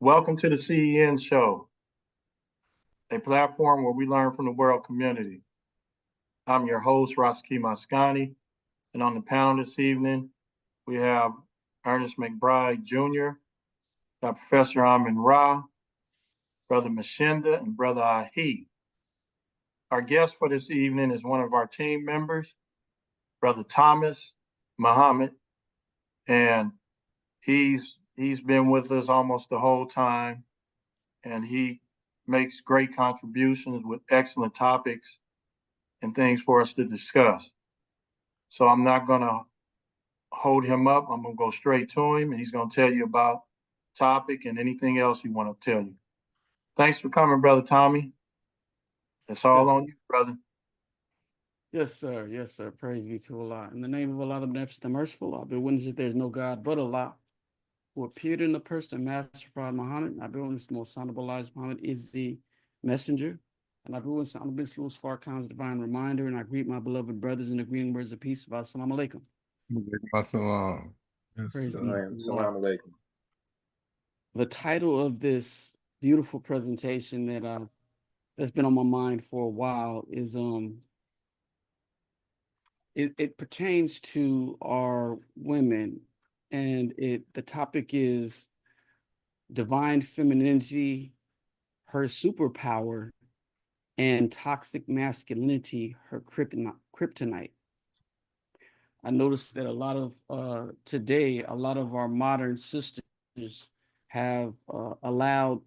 Welcome to the CEN show, a platform where we learn from the world community. I'm your host, Rashaki Maskani, and on the panel this evening, we have Ernest McBride Jr., got Professor Rahh, Brother Mshinda, and Brother Rahh. Our guest for this evening is one of our team members, Brother Thomas Muhammad, and he's been with us almost the whole time, and he makes great contributions with excellent topics and things for us to discuss. So I'm not going to hold him up. I'm going to go straight to him, and he's going to tell you about topic and anything else he want to tell you. Thanks for coming, Brother Tommy. It's all on you, brother. Yes, sir. Yes, sir. Praise be to Allah. In the name of Allah, the Beneficent, the Merciful, I bear witness that there is no God but Allah, who appeared in the person of Master Prophet Muhammad. I bear witness the most honorable Elijah Muhammad is the messenger. And I bear witness the honorable Louis Farrakhan's divine reminder. And I greet my beloved brothers in the greeting words of peace. Assalamu alaikum. Assalam. Praise be. Salam alaikum. The title of this beautiful presentation that's been on my mind for a while is it pertains to our women, and the topic is divine femininity, her superpower, and toxic masculinity, her kryptonite. I noticed that a lot of today, a lot of our modern sisters have allowed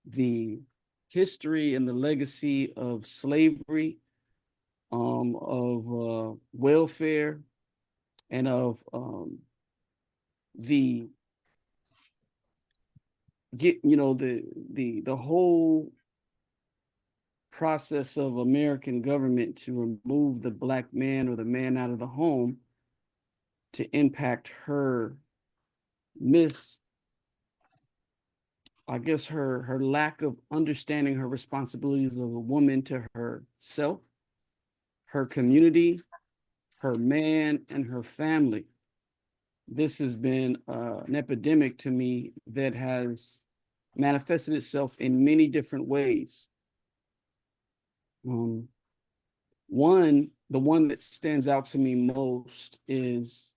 the history and the legacy of slavery, of welfare, and of the whole process of American government to remove the Black man or the man out of the home to impact her her lack of understanding her responsibilities of a woman to herself, her community, her man, and her family. This has been an epidemic to me that has manifested itself in many different ways. The one that stands out to me most is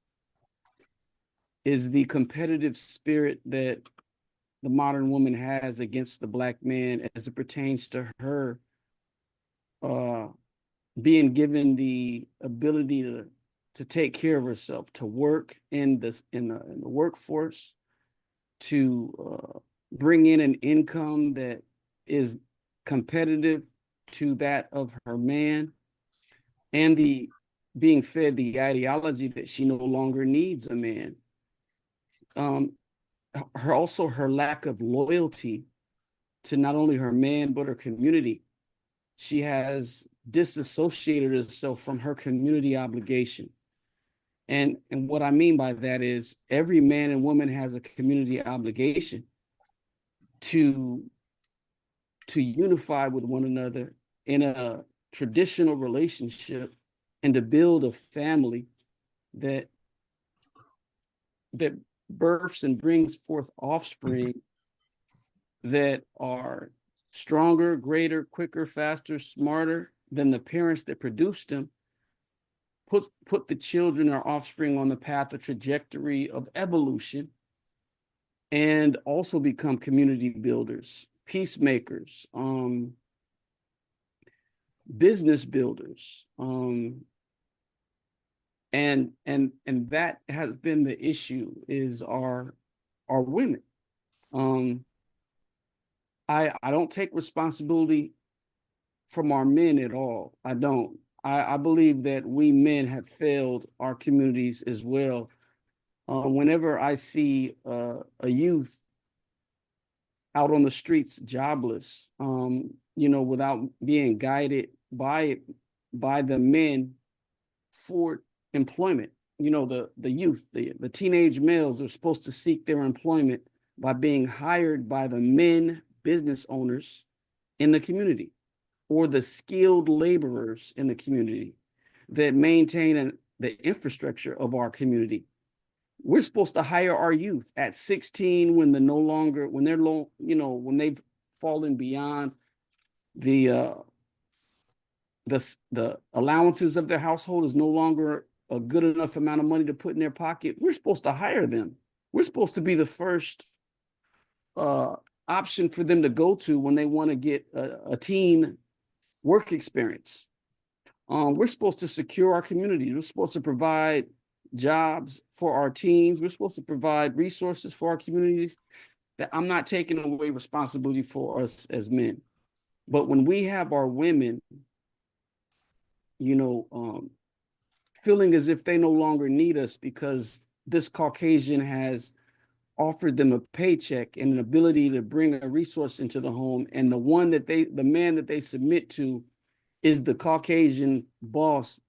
the competitive spirit that the modern woman has against the Black man as it pertains to her being given the ability to take care of herself, to work in the workforce, to bring in an income that is competitive to that of her man, and the being fed the ideology that she no longer needs a man. Her lack of loyalty to not only her man but her community. She has disassociated herself from her community obligation. And what I mean by that is every man and woman has a community obligation to unify with one another in a traditional relationship and to build a family that births and brings forth offspring that are stronger, greater, quicker, faster, smarter than the parents that produced them. Put the children or offspring on the path or trajectory of evolution, and also become community builders, peacemakers, business builders, and that has been the issue, is our women. I don't take responsibility from our men at all. I don't. I believe that we men have failed our communities as well. Whenever I see a youth out on the streets jobless, without being guided by the men for employment, the youth, the teenage males are supposed to seek their employment by being hired by the men business owners in the community, or the skilled laborers in the community that maintain the infrastructure of our community. We're supposed to hire our youth at 16 when they're low, when they've fallen beyond the the allowances of their household is no longer a good enough amount of money to put in their pocket. We're supposed to hire them. We're supposed to be the first option for them to go to when they want to get a teen work experience. We're supposed to secure our communities. We're supposed to provide jobs for our teens. We're supposed to provide resources for our communities. That I'm not taking away responsibility for us as men. But when we have our women, feeling as if they no longer need us because this Caucasian has offered them a paycheck and an ability to bring a resource into the home, and the man that they submit to is the Caucasian boss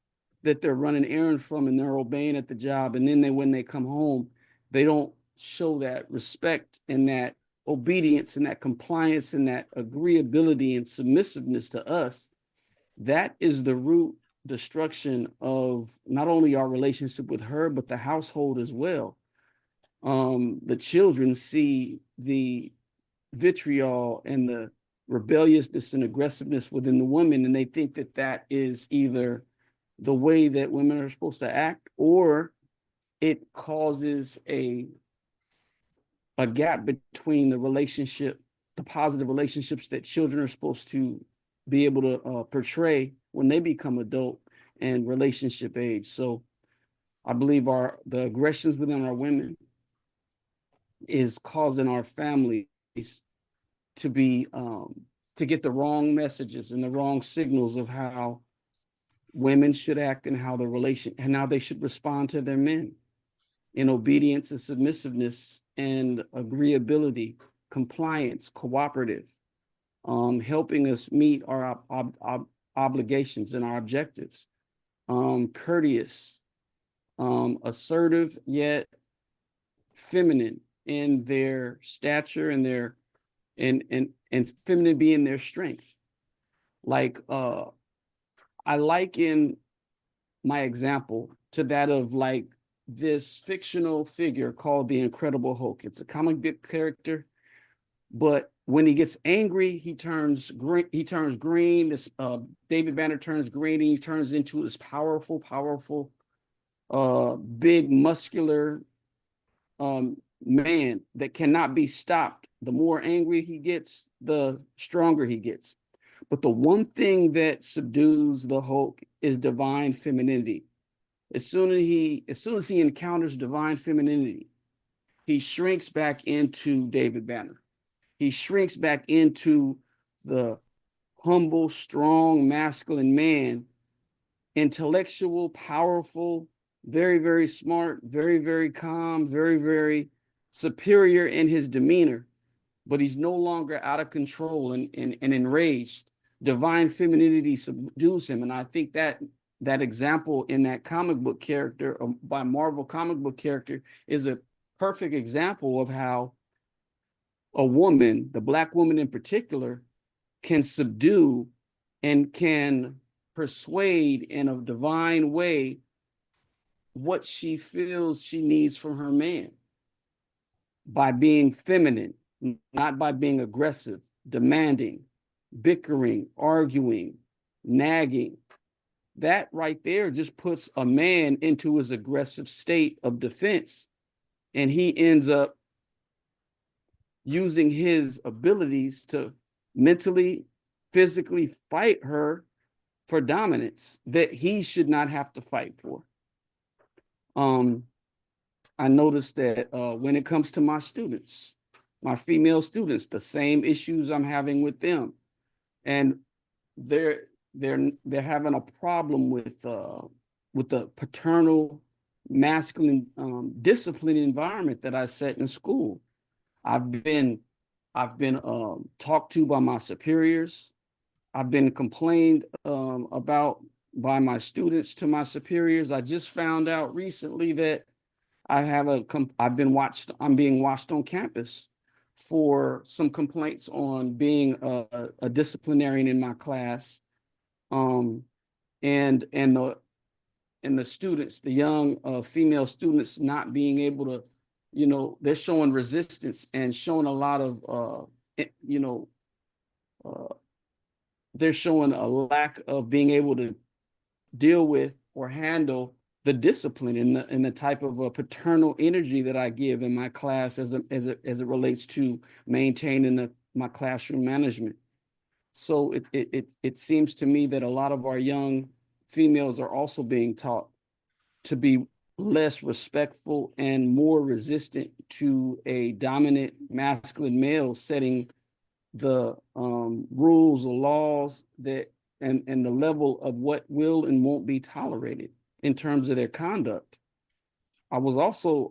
that they're running errands from and they're obeying at the job. And then when they come home, they don't show that respect and that obedience and that compliance and that agreeability and submissiveness to us. That is the root destruction of not only our relationship with her, but the household as well. The children see the vitriol and the rebelliousness and aggressiveness within the woman, and they think that that is either the way that women are supposed to act, or it causes a gap between the positive relationships that children are supposed to be able to portray when they become adult and relationship age. So I believe the aggressions within our women is causing our families to be to get the wrong messages and the wrong signals of how women should act and how they should respond to their men in obedience and submissiveness and agreeability, compliance, cooperative, helping us meet our obligations and our objectives, courteous, assertive yet feminine in their stature and their and feminine being their strength. Like I liken my example to that of like this fictional figure called the Incredible Hulk. It's a comic book character, but when he gets angry, he turns green. This David Banner turns green, and he turns into this powerful, big, muscular man that cannot be stopped. The more angry he gets, the stronger he gets. But the one thing that subdues the Hulk is divine femininity. As soon as he encounters divine femininity, he shrinks back into David Banner. He shrinks back into the humble, strong, masculine man, intellectual, powerful, very, very smart, very, very calm, very, very superior in his demeanor, but he's no longer out of control and enraged. Divine femininity subdues him. And I think that example in that comic book character, by Marvel comic book character, is a perfect example of how a woman, the Black woman in particular, can subdue and can persuade in a divine way what she feels she needs from her man by being feminine, not by being aggressive, demanding, bickering, arguing, nagging. That right there just puts a man into his aggressive state of defense, and he ends up using his abilities to mentally, physically fight her for dominance that he should not have to fight for. I noticed that when it comes to my students, my female students, the same issues I'm having with them, and they're having a problem with the paternal, masculine discipline environment that I set in school. I've been talked to by my superiors. I've been complained about by my students to my superiors. I just found out recently that I'm being watched on campus for some complaints on being a disciplinarian in my class. And the students, the young female students not being able to, you know, they're showing resistance and showing a lot of, you know, they're showing a lack of being able to deal with or handle the discipline and the type of paternal energy that I give in my class as it relates to maintaining my classroom management. So it seems to me that a lot of our young females are also being taught to be less respectful and more resistant to a dominant masculine male setting the rules or laws that and the level of what will and won't be tolerated in terms of their conduct. I was also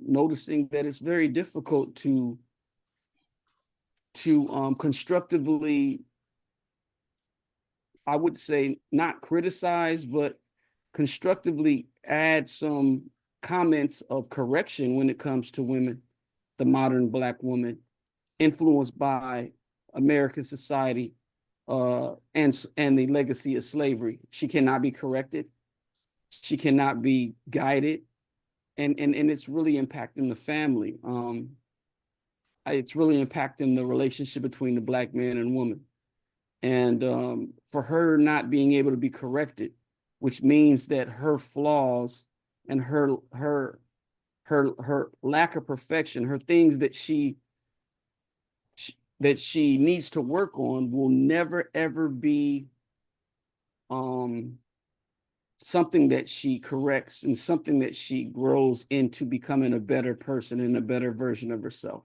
noticing that it's very difficult to constructively, I would say, not criticize, but constructively add some comments of correction when it comes to women, the modern Black woman, influenced by American society and the legacy of slavery. She cannot be corrected. She cannot be guided. And it's really impacting the family. It's really impacting the relationship between the Black man and woman. And for her not being able to be corrected, which means that her flaws and her lack of perfection, her things that she needs to work on will never ever be something that she corrects and something that she grows into becoming a better person and a better version of herself.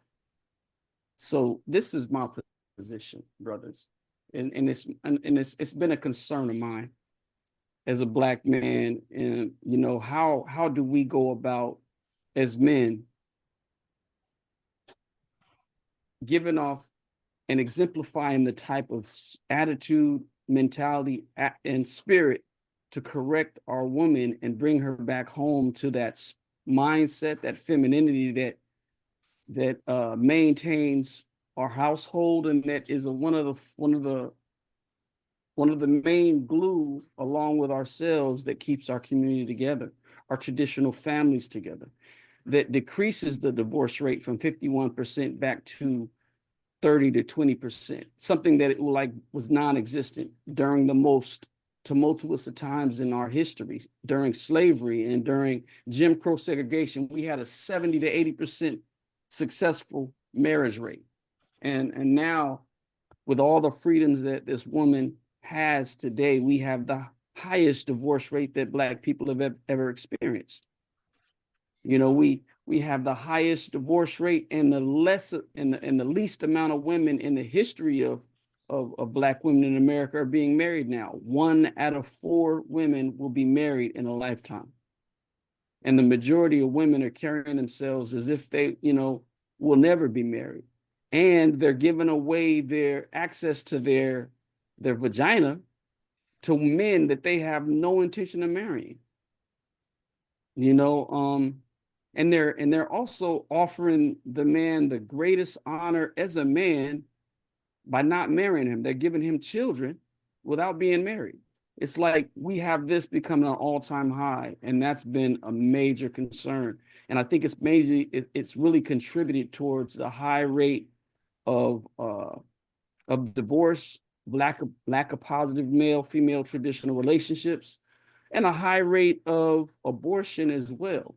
So this is my position, brothers. And it's been a concern of mine as a Black man. And you know, how do we go about as men giving off and exemplifying the type of attitude, mentality, and spirit to correct our woman and bring her back home to that mindset, that femininity that maintains our household, and that is one of the main glue, along with ourselves, that keeps our community together, our traditional families together, that decreases the divorce rate from 51% back to 30 to 20%, something that was non-existent during the most tumultuous of times in our history, during slavery and during Jim Crow segregation. We had a 70 to 80% successful marriage rate. And now, with all the freedoms that this woman has today, we have the highest divorce rate that Black people have ever experienced. You know, we have the highest divorce rate and the least amount of women in the history of Black women in America are being married now. 1 out of 4 women will be married in a lifetime. And the majority of women are carrying themselves as if they, you know, will never be married. And they're giving away their access to their vagina to men that they have no intention of marrying. You know, and they're also offering the man the greatest honor as a man by not marrying him. They're giving him children without being married. It's like we have this becoming an all-time high, and that's been a major concern. And I think it's really contributed towards the high rate of divorce, lack of positive male-female traditional relationships, and a high rate of abortion as well.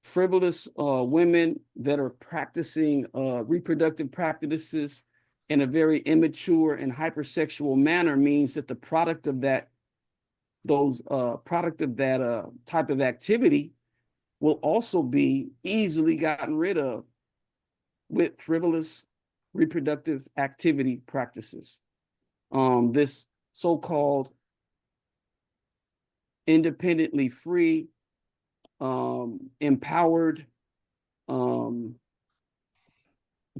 Frivolous women that are practicing reproductive practices in a very immature and hypersexual manner means that the product of that type of activity will also be easily gotten rid of with frivolous reproductive activity practices. This so-called independently free, empowered,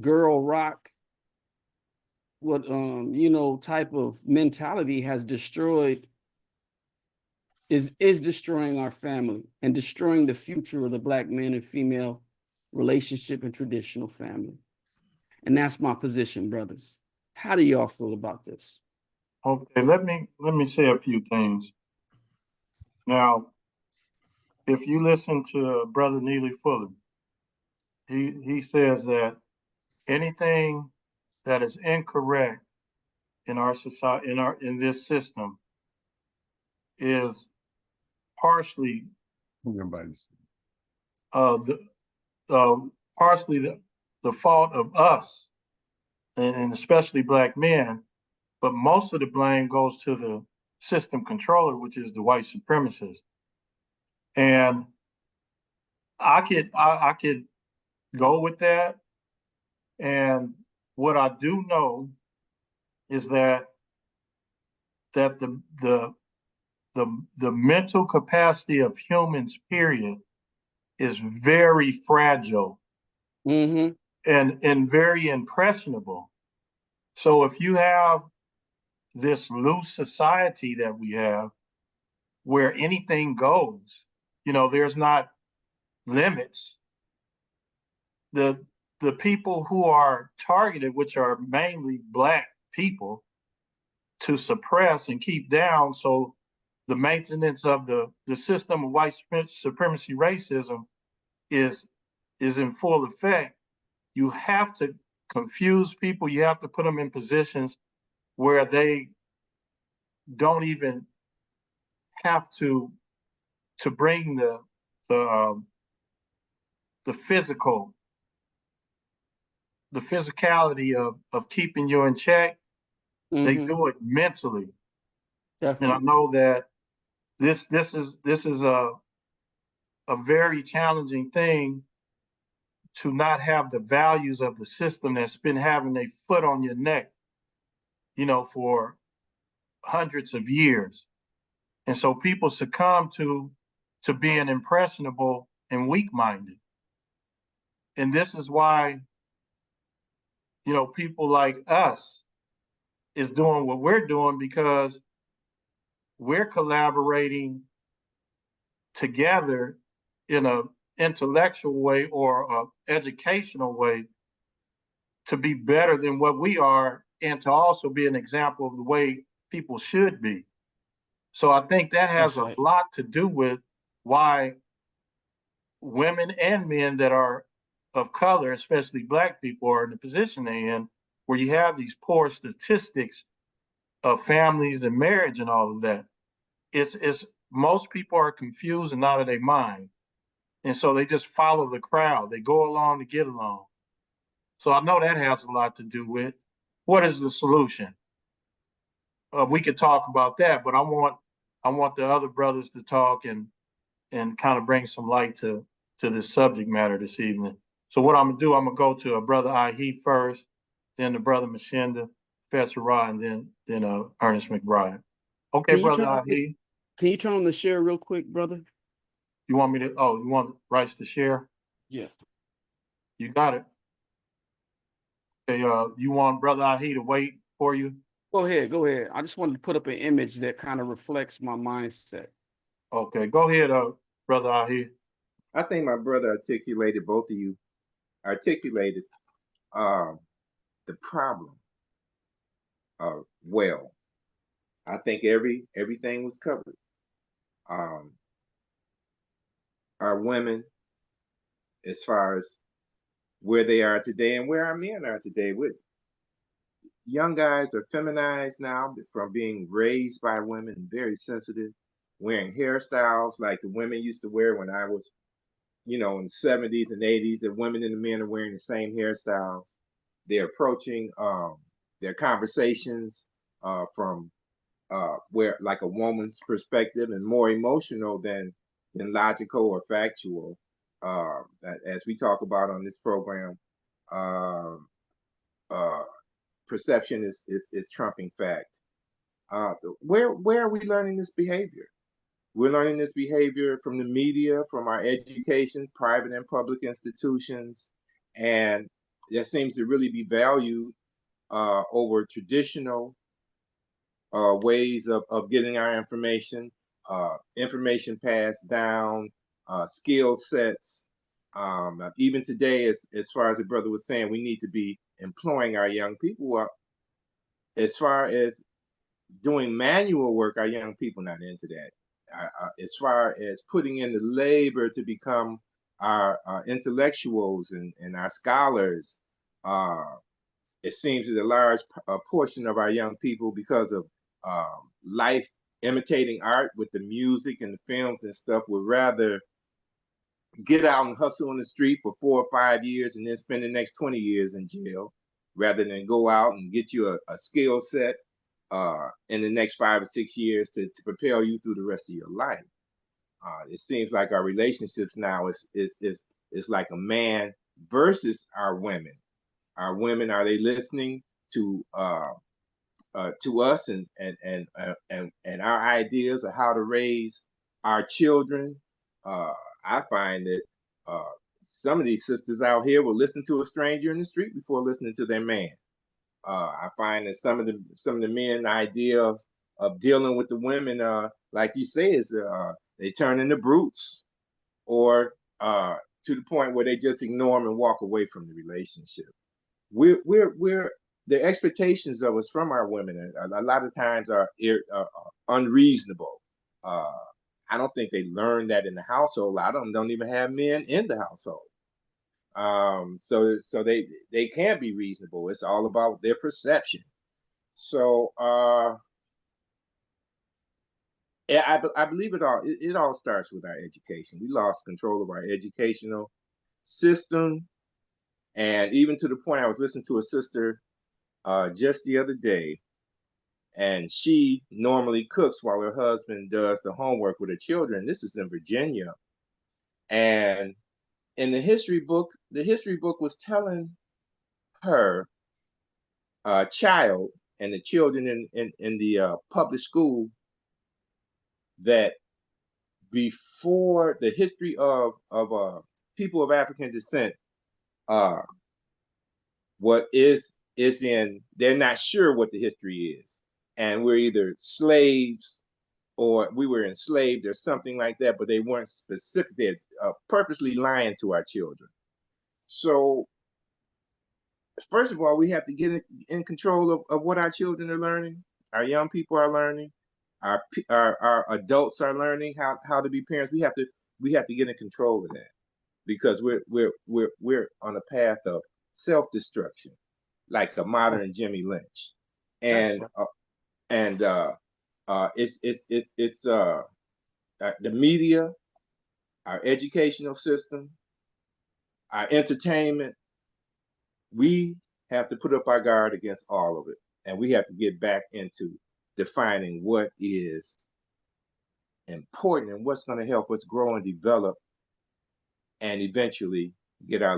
girl rock, type of mentality has is destroying our family and destroying the future of the Black man and female relationship and traditional family. And that's my position, brothers. How do y'all feel about this? Okay, let me say a few things. Now, if you listen to Brother Neely Fuller, he says that anything that is incorrect in our society, in this system, is partially Everybody's the uh, partially the fault of us, and especially Black men, but most of the blame goes to the system controller, which is the white supremacist. And I could go with that. And what I do know is that the mental capacity of humans, period, is very fragile Mm-hmm. and very impressionable. So if you have this loose society that we have where anything goes, there's not limits. The the people who are targeted, which are mainly Black people, to suppress and keep down, so the maintenance of the system of white supremacy racism is in full effect. You have to confuse people. You have to put them in positions where they don't even have to bring the um, the physical the physicality of keeping you in check. They Mm-hmm. do it mentally, and I Definitely. know that this is a very challenging thing to not have the values of the system that's been having a foot on your neck, for hundreds of years. And so people succumb to being impressionable and weak-minded. And this is why, people like us is doing what we're doing, because we're collaborating together in a intellectual way or a educational way to be better than what we are, and to also be an example of the way people should be. So I think that has That's a right. lot to do with why women and men that are of color, especially Black people, are in the position they're in, where you have these poor statistics of families and marriage and all of that. It's most people are confused and out of their mind. And so they just follow the crowd. They go along to get along. So I know that has a lot to do with what is the solution. We could talk about that, but I want the other brothers to talk and kind of bring some light to this subject matter this evening. So what I'm gonna do, I'm gonna go to a brother Rahh first, then the brother Mshinda, Professor Rahh, and then Ernest McBride. Okay, Can you brother turn on Rahh, can you turn on the share real quick, brother? you want me to? Oh, you want rights to share? Yeah. You got it. Okay, you want brother Rahh to wait for you? Go ahead, go ahead. I just wanted to put up an image that kind of reflects my mindset. Okay, go ahead, brother Rahh. I think my brother articulated, both of you articulated um, the problem well. I think everything was covered. Um, our women, as far as where they are today and where our men are today, with young guys are feminized now from being raised by women, very sensitive, wearing hairstyles like the women used to wear when I was, in the 70s and 80s. The women and the men are wearing the same hairstyles. They're approaching their conversations from where, like, a woman's perspective, and more emotional than logical or factual. As we talk about on this program, uh, uh, perception is trumping fact. Where are we learning this behavior? We're learning this behavior from the media, from our education, private and public institutions, and that seems to really be valued over traditional ways of getting our information passed down, skill sets. Even today, as far as the brother was saying, we need to be employing our young people up. As far as doing manual work, our young people not into that. as far as putting in the labor to become our intellectuals and our scholars, it seems that a large portion of our young people, because of life imitating art with the music and the films and stuff, would rather get out and hustle on the street for 4 or 5 years and then spend the next 20 years in jail, rather than go out and get you a skill set in the next 5 or 6 years to propel you through the rest of your life. It seems like our relationships now is like a man versus our women. Our women, are they listening to us and our ideas of how to raise our children? I find that some of these sisters out here will listen to a stranger in the street before listening to their man. I find that some of the men idea of dealing with the women, like you say, is they turn into brutes, or to the point where they just ignore them and walk away from the relationship. We're the expectations of us from our women a lot of times are unreasonable. I don't think they learn that in the household. A lot of them don't even have men in the household. So they can't be reasonable. It's all about their perception. So yeah, I believe it all starts with our education. We lost control of our educational system, and even to the point, I was listening to a sister just the other day, and she normally cooks while her husband does the homework with her children. This is in Virginia, and in the history book was telling her child and the children in the public school that before the history of people of African descent, what is in, they're not sure what the history is, and we're either slaves or we were enslaved or something like that, but they weren't specific. They're purposely lying to our children. So first of all, we have to get in control of what our children are learning, our young people are learning, our adults are learning how to be parents. We have to get in control of that, because we're on a path of self-destruction, like a modern Jimmy Lynch, and it's the media, our educational system, our entertainment. We have to put up our guard against all of it, and we have to get back into defining what is important and what's going to help us grow and develop, and eventually get our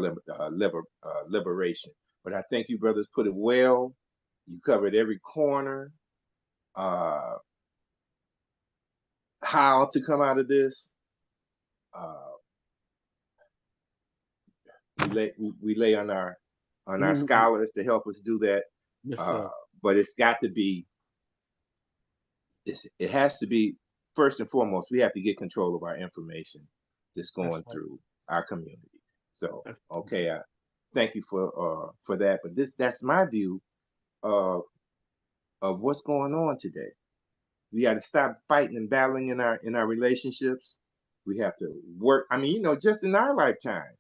liberation. But I think you brothers put it well. You covered every corner. How to come out of this. We lay on our scholars to help us do that. Yes, but it's got to be. It has to be first and foremost. We have to get control of our information that's going through our community. So okay, thank you for that. But that's my view of what's going on today. We got to stop fighting and battling in our relationships. We have to work. I mean, just in our lifetime,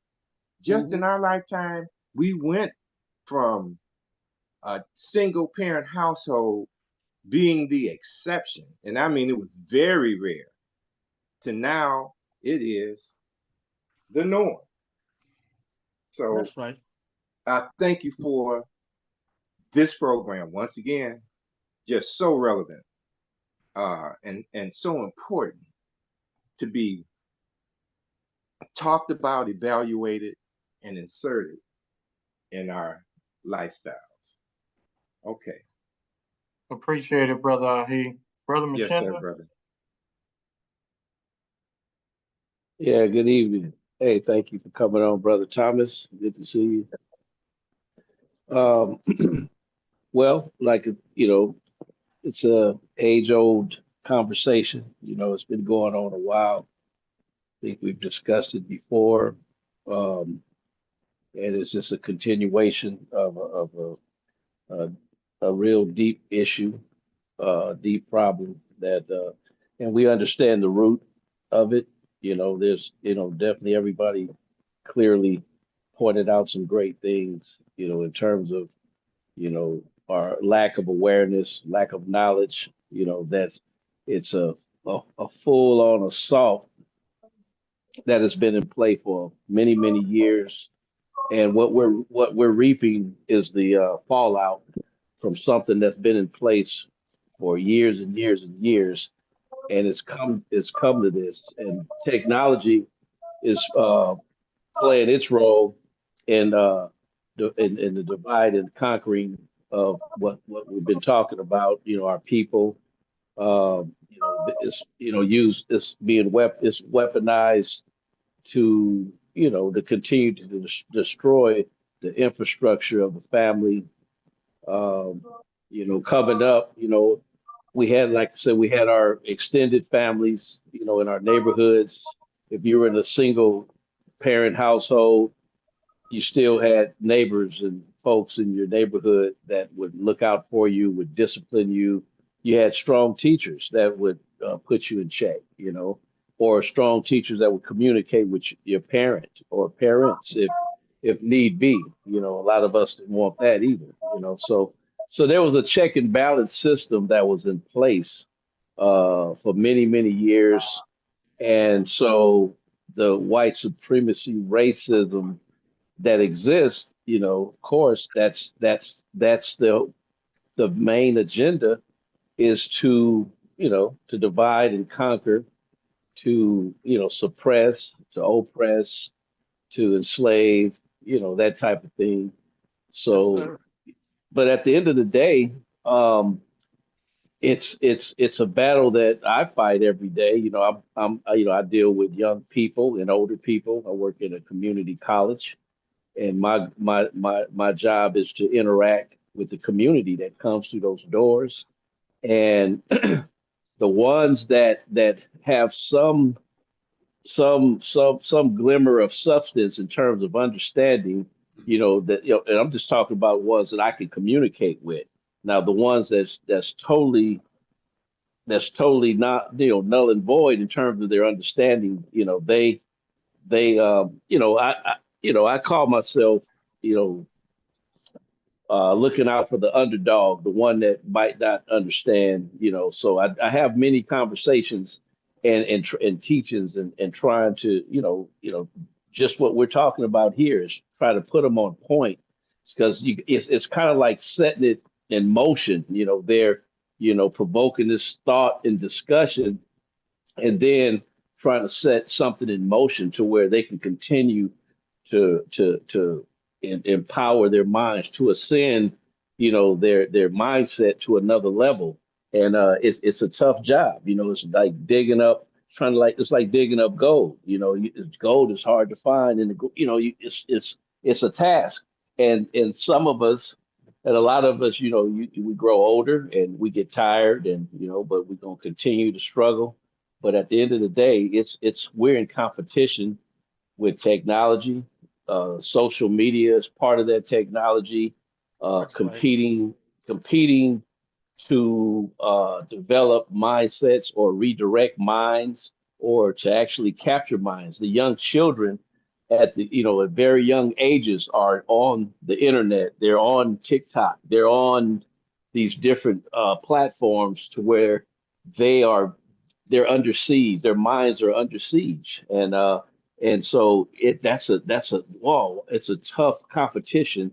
in our lifetime, we went from a single parent household being the exception, and I mean it was very rare, to now it is the norm. So that's right. I thank you for this program once again, just so relevant and so important to be talked about, evaluated, and inserted in our lifestyles. Okay. Appreciate it, Brother Ahi. Brother Mshinda? Yes, sir, brother. Yeah, good evening. Hey, thank you for coming on, Brother Thomas. Good to see you. Well, like, it's a age-old conversation. It's been going on a while. I think we've discussed it before. And it's just a continuation of a real deep issue, deep problem that and we understand the root of it. There's, definitely everybody clearly pointed out some great things, in terms of, our lack of awareness, lack of knowledge, that's it's a full on assault that has been in play for many, many years. And what we're reaping is the fallout from something that's been in place for years and years and years, and it's come to this. And technology is playing its role in in the divide and conquering of what we've been talking about. Our people. It's used. It's being it's weaponized to continue to destroy the infrastructure of the family. Um, Coming up, we had, like I said, we had our extended families, in our neighborhoods. If you were in a single parent household, you still had neighbors and folks in your neighborhood that would look out for you, would discipline you. You had strong teachers that would put you in check, or strong teachers that would communicate with your parent or parents if need be. A lot of us didn't want that either. So there was a check and balance system that was in place for many, many years, and so the white supremacy racism that exists, of course, that's the main agenda, is to divide and conquer, to suppress, to oppress, to enslave, that type of thing. Yes, So, sir. but at the end of the day, um, it's a battle that I fight every day. I deal with young people and older people. I work in a community college, and my job is to interact with the community that comes through those doors, and the ones that have some glimmer of substance in terms of understanding, and I'm just talking about ones that I can communicate with. Now, the ones that's totally not, null and void in terms of their understanding, I call myself, you know looking out for the underdog, the one that might not understand. So I have many conversations and teachings, and trying to, just what we're talking about here is try to put them on point, because it's kind of like setting it in motion. They're, provoking this thought and discussion, and then trying to set something in motion to where they can continue to empower their minds to ascend, their mindset to another level. And it's a tough job. It's like digging up, trying to like it's like digging up gold. Gold is hard to find, and it's a task. And some of us, and a lot of us, we grow older and we get tired, and but we're gonna continue to struggle. But at the end of the day, it's we're in competition with technology. Social media is part of that technology. That's right. Competing to develop mindsets or redirect minds, or to actually capture minds. The young children at very young ages are on the internet. They're on TikTok. They're on these different platforms, to where they are they're under siege. Their minds are under siege, and so that's a whoa. It's a tough competition,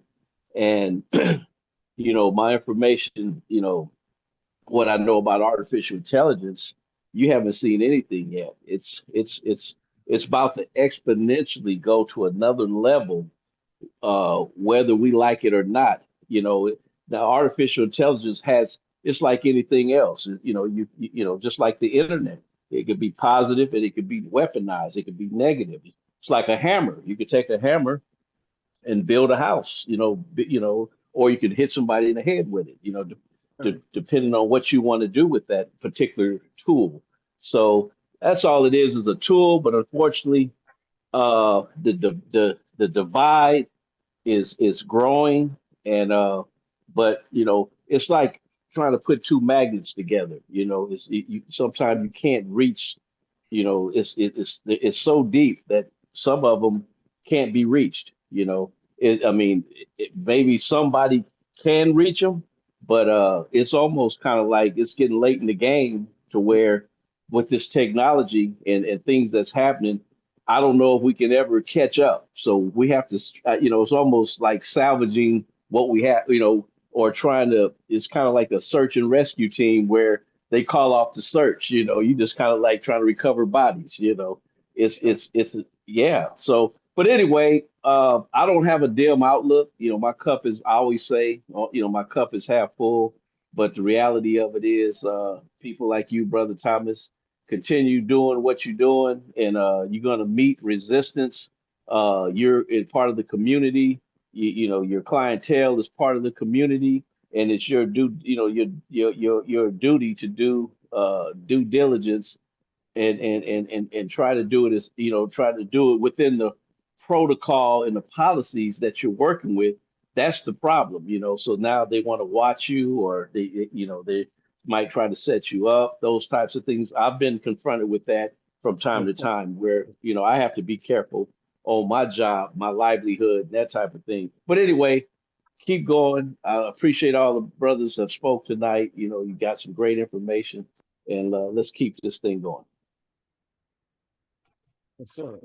and my information, what I know about artificial intelligence, you haven't seen anything yet. It's about to exponentially go to another level, whether we like it or not. Now artificial intelligence has, it's like anything else. Just like the internet, it could be positive and it could be weaponized. It could be negative. It's like a hammer. You could take a hammer and build a house, or you could hit somebody in the head with it, depending on what you want to do with that particular tool. So that's all it is a tool. But unfortunately, the divide is growing, and but it's like trying to put two magnets together. Sometimes you can't reach. It's so deep that some of them can't be reached. I mean, maybe somebody can reach them, but it's almost kind of like it's getting late in the game to where with this technology and things that's happening, I don't know if we can ever catch up. So we have to, it's almost like salvaging what we have, or trying to, it's kind of like a search and rescue team where they call off the search, you just kind of like trying to recover bodies, yeah. So, but anyway, I don't have a dim outlook. My cup is, I always say, my cup is half full, but the reality of it is, people like you, Brother Thomas, continue doing what you're doing, and you're going to meet resistance. You're in part of the community. Your clientele is part of the community, and it's your your duty to do due diligence and try to do it as try to do it within the protocol and the policies that you're working with. That's the problem. So now they want to watch you, or they might try to set you up, those types of things. I've been confronted with that from time to time, where I have to be careful on my job, my livelihood, that type of thing. But anyway, keep going. I appreciate all the brothers that spoke tonight. You got some great information, and let's keep this thing going. Yes, sir.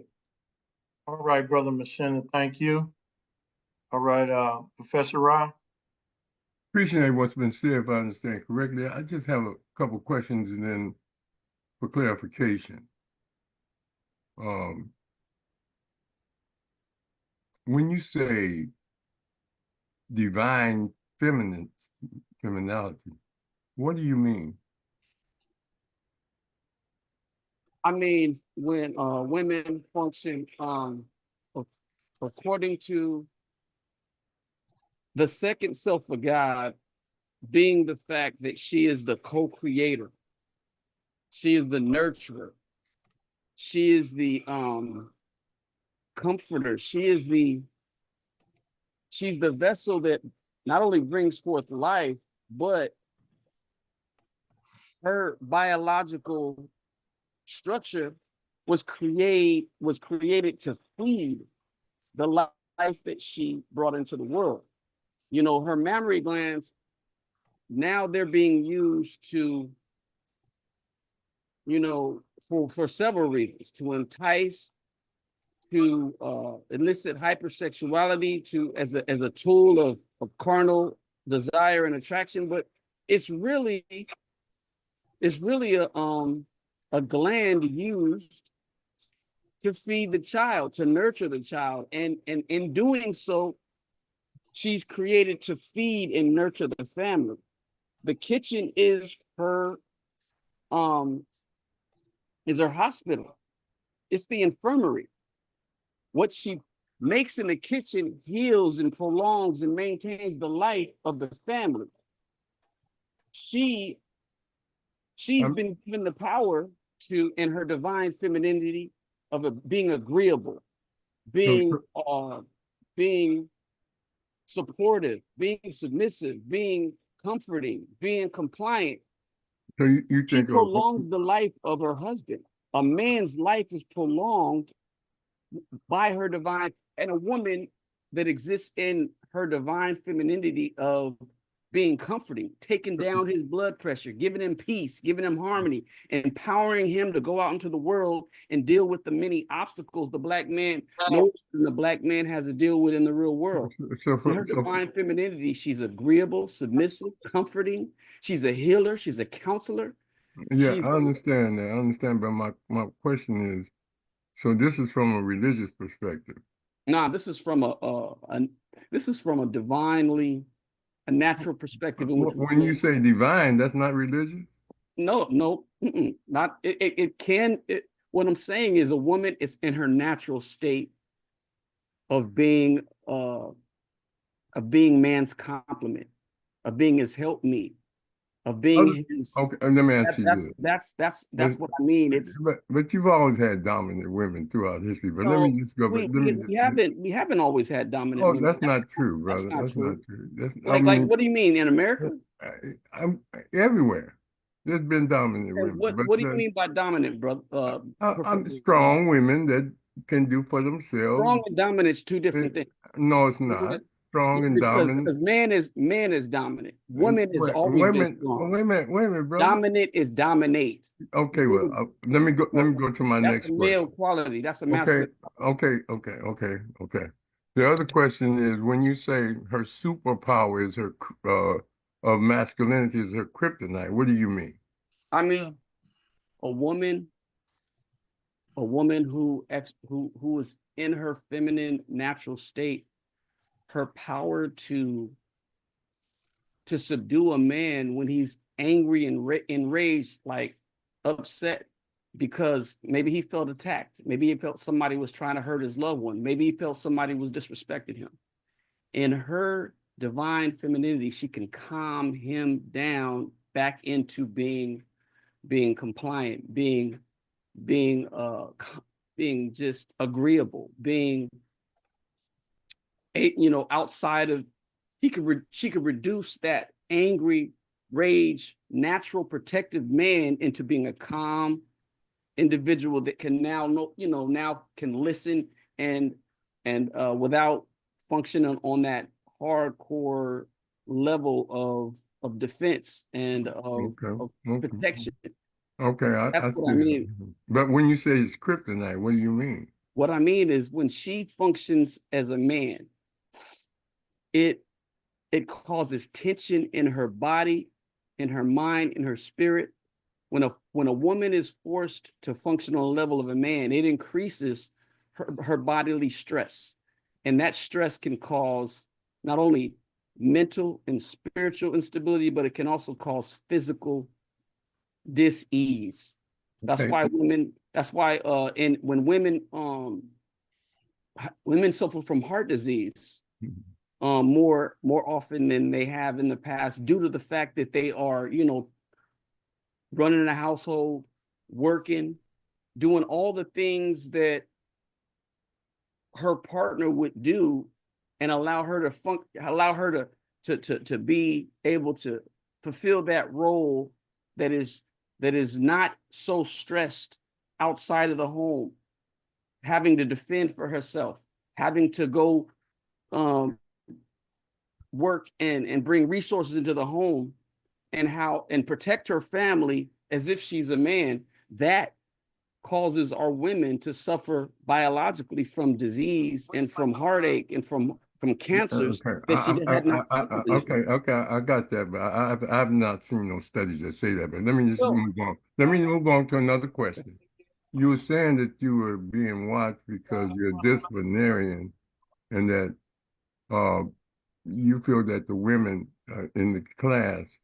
All right, Brother Mshinda, thank you. All right, Professor Rahh. Appreciate what's been said, if I understand correctly. I just have a couple questions and then for clarification. When you say divine femininity, what do you mean? I mean, when women function according to the second self of God, being the fact that she is the co-creator, she is the nurturer, she is the comforter, she's the vessel that not only brings forth life, but her biological structure was created to feed the life that she brought into the world. Her mammary glands, now they're being used to, for several reasons, to entice, to elicit hypersexuality, as a tool of carnal desire and attraction. But it's really a gland used to feed the child, to nurture the child, and in doing so, she's created to feed and nurture the family. The kitchen is her hospital. It's the infirmary. What she makes in the kitchen heals and prolongs and maintains the life of the family. She's been given the power to, in her divine femininity, of being agreeable, being supportive, being submissive, being comforting, being compliant. So you She think prolongs the life of her husband. A man's life is prolonged by her divine, and a woman that exists in her divine femininity of being comforting, taking down his blood pressure, giving him peace, giving him harmony, empowering him to go out into the world and deal with the many obstacles the Black man knows and the Black man has to deal with in the real world. In her divine femininity, she's agreeable, submissive, comforting. She's a healer. She's a counselor. Yeah, I understand that. I understand, but my question is, so this is from a religious perspective. Nah, this is from a divinely, a natural perspective. When you say divine, that's not religion? No, not it. What I'm saying is, a woman is in her natural state of being man's complement, of being his helpmeet, of being his. Okay, let me ask you this. That's what I mean. It's but you've always had dominant women throughout history. But let me just go. We haven't always had dominant women. That's not true, brother. That's not true. Like what do you mean in America? I'm everywhere. There's been dominant And women, what do you mean by dominant, brother? I'm Professor? strong women that can do for themselves. Strong and dominant is two different things. No, it's not. Strong and dominant. Because man is dominant. Woman has always been strong. Wait a minute, brother. Dominant is dominate. Okay, well, let me go to my That's next a male question. quality. That's a Okay, masculine. okay. The other question is, when you say her superpower is her of masculinity is her kryptonite, what do you mean? I mean, a woman who is in her feminine natural state, her power to subdue a man when he's angry and enraged, like upset because maybe he felt attacked, maybe he felt somebody was trying to hurt his loved one, maybe he felt somebody was disrespecting him. In her divine femininity, she can calm him down back into being compliant, being just agreeable, being outside of she could reduce that angry rage natural protective man into being a calm individual that can now can listen and without functioning on that hardcore level of defense and of protection. Okay, That's I what I see. mean. But when you say it's kryptonite, what do you mean? What I mean is when she functions as a man, it causes tension in her body, in her mind, in her spirit. When a woman is forced to function on the level of a man, it increases her bodily stress. And that stress can cause not only mental and spiritual instability, but it can also cause physical dis-ease. That's why when women suffer from heart disease more often than they have in the past, due to the fact that they are, running a household, working, doing all the things that her partner would do, and allow her to be able to fulfill that role that is not so stressed outside of the home, having to defend for herself, having to go work and bring resources into the home and protect her family as if she's a man. That causes our women to suffer biologically from disease and from heartache and from cancers that she had not suffered. Okay, I got that, but I've not seen no studies that say that. But let me just move on. Let me move on to another question. You were saying that you were being watched because you're a disciplinarian, and that you feel that the women in the class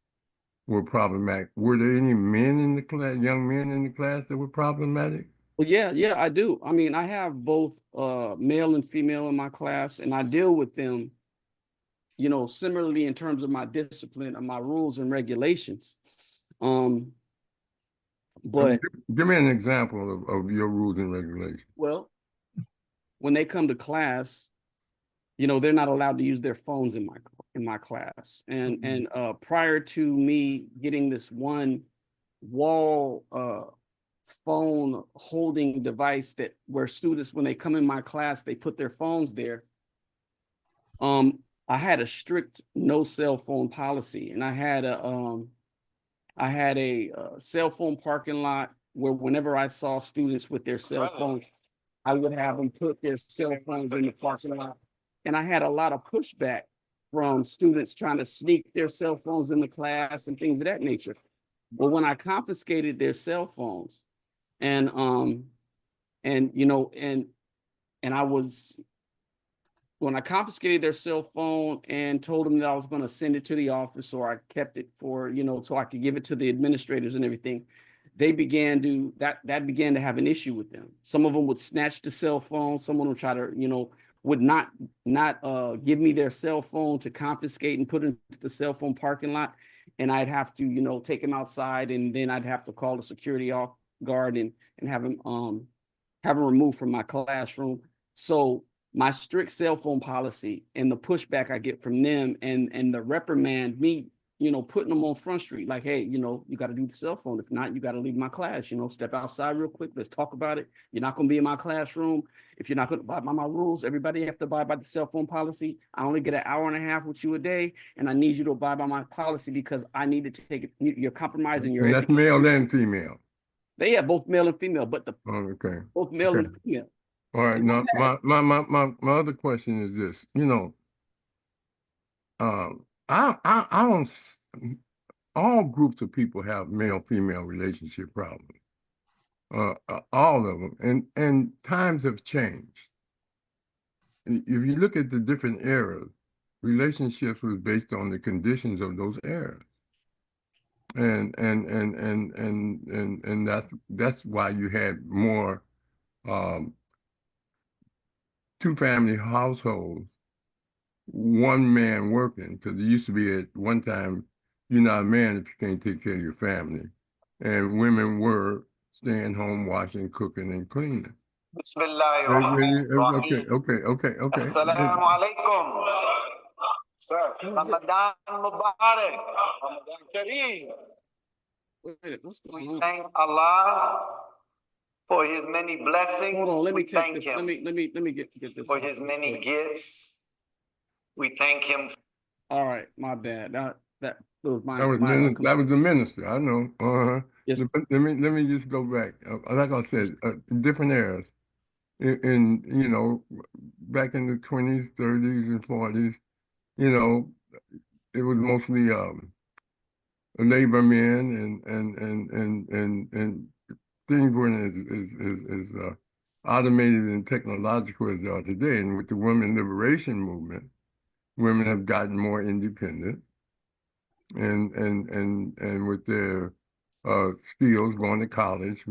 were problematic. Were there any men in the class, young men in the class that were problematic? Well, yeah, I do. I mean, I have both male and female in my class, and I deal with them, similarly in terms of my discipline and my rules and regulations. But give me an example of your rules and regulations. Well, when they come to class, they're not allowed to use their phones in my class. And prior to me getting this one wall phone holding device where students, when they come in my class, they put their phones there. I had a strict no cell phone policy, and I had a cell phone parking lot where whenever I saw students with their cell phones, I would have them put their cell phones in the parking lot. And I had a lot of pushback from students trying to sneak their cell phones in the class and things of that nature. Well, when I confiscated their cell phones and when I confiscated their cell phone and told them that I was going to send it to the office, or I kept it for, so I could give it to the administrators and everything, they began to, that began to have an issue with them. Some of them would snatch the cell phone. Someone would try to, would not give me their cell phone to confiscate and put into the cell phone parking lot. And I'd have to, take them outside, and then I'd have to call the security guard and have them removed from my classroom. So my strict cell phone policy and the pushback I get from them and the reprimand, me putting them on Front Street, like, hey, you got to do the cell phone. If not, you got to leave my class, step outside real quick. Let's talk about it. You're not going to be in my classroom. If you're not going to abide by my rules, everybody have to abide by the cell phone policy. I only get an hour and a half with you a day, and I need you to abide by my policy because I need to take it. You're compromising your And that's education. male and female. They have both male and female, but Oh, okay. both male Okay. and female. All right. Now, my other question is this. I don't. All groups of people have male-female relationship problems. All of them, and times have changed. If you look at the different eras, relationships was based on the conditions of those eras, and that's why you had more two-family households, one man working, because it used to be at one time, you're not a man if you can't take care of your family, and women were staying home, washing, cooking, and cleaning. Okay. Assalamu alaikum. Sir, Ramadan Mubarak. Ramadan Kareem. Wait, what's going We on? thank Allah for his many blessings. Hold on, let me We take thank this. him Let me get this. for his many gifts. We thank him. All right, my bad. That was my That was the minister. I know. Yes. Let me just go back. Like I said, different eras. Back in the 20s, 30s, and 40s, it was mostly labor men and things weren't as automated and technological as they are today. And with the women liberation movement, women have gotten more independent and with their skills going to college,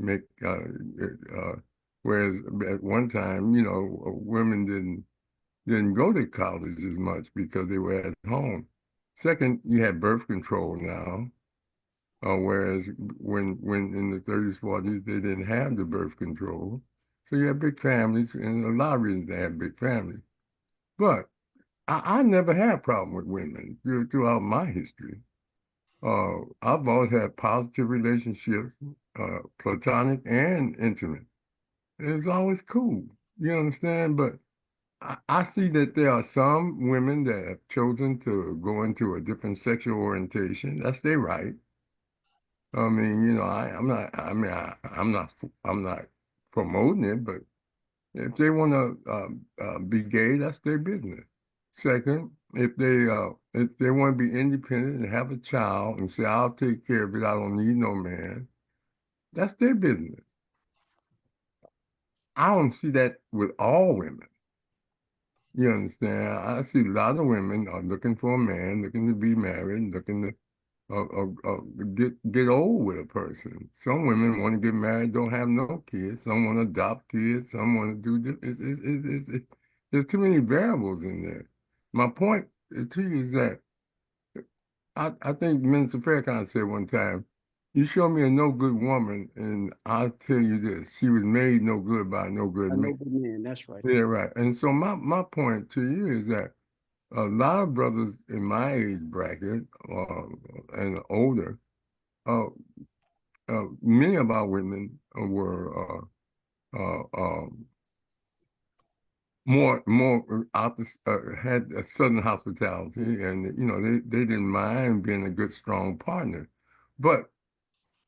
whereas at one time, women didn't go to college as much because they were at home. Second, you had birth control now, whereas when in the 30s, 40s, they didn't have the birth control. So you had big families, and a lot of reasons they had big families. But I never had a problem with women throughout my history. I've always had positive relationships, platonic and intimate. It's always cool. You understand? But I see that there are some women that have chosen to go into a different sexual orientation. That's their right. I mean, I'm not promoting it, but if they want to be gay, that's their business. Second, if they want to be independent and have a child and say, I'll take care of it, I don't need no man, that's their business. I don't see that with all women. You understand? I see a lot of women are looking for a man, looking to be married, looking to get old with a person. Some women want to get married, don't have no kids. Some want to adopt kids. Some want to do this. There's too many variables in there. My point to you is that I think Minister Farrakhan said one time, you show me a no good woman, and I'll tell you this: she was made no good by no good man. No good man. That's right. Yeah, right. And so my point to you is that a lot of brothers in my age bracket and older, many of our women were more had a southern hospitality, and they didn't mind being a good strong partner, but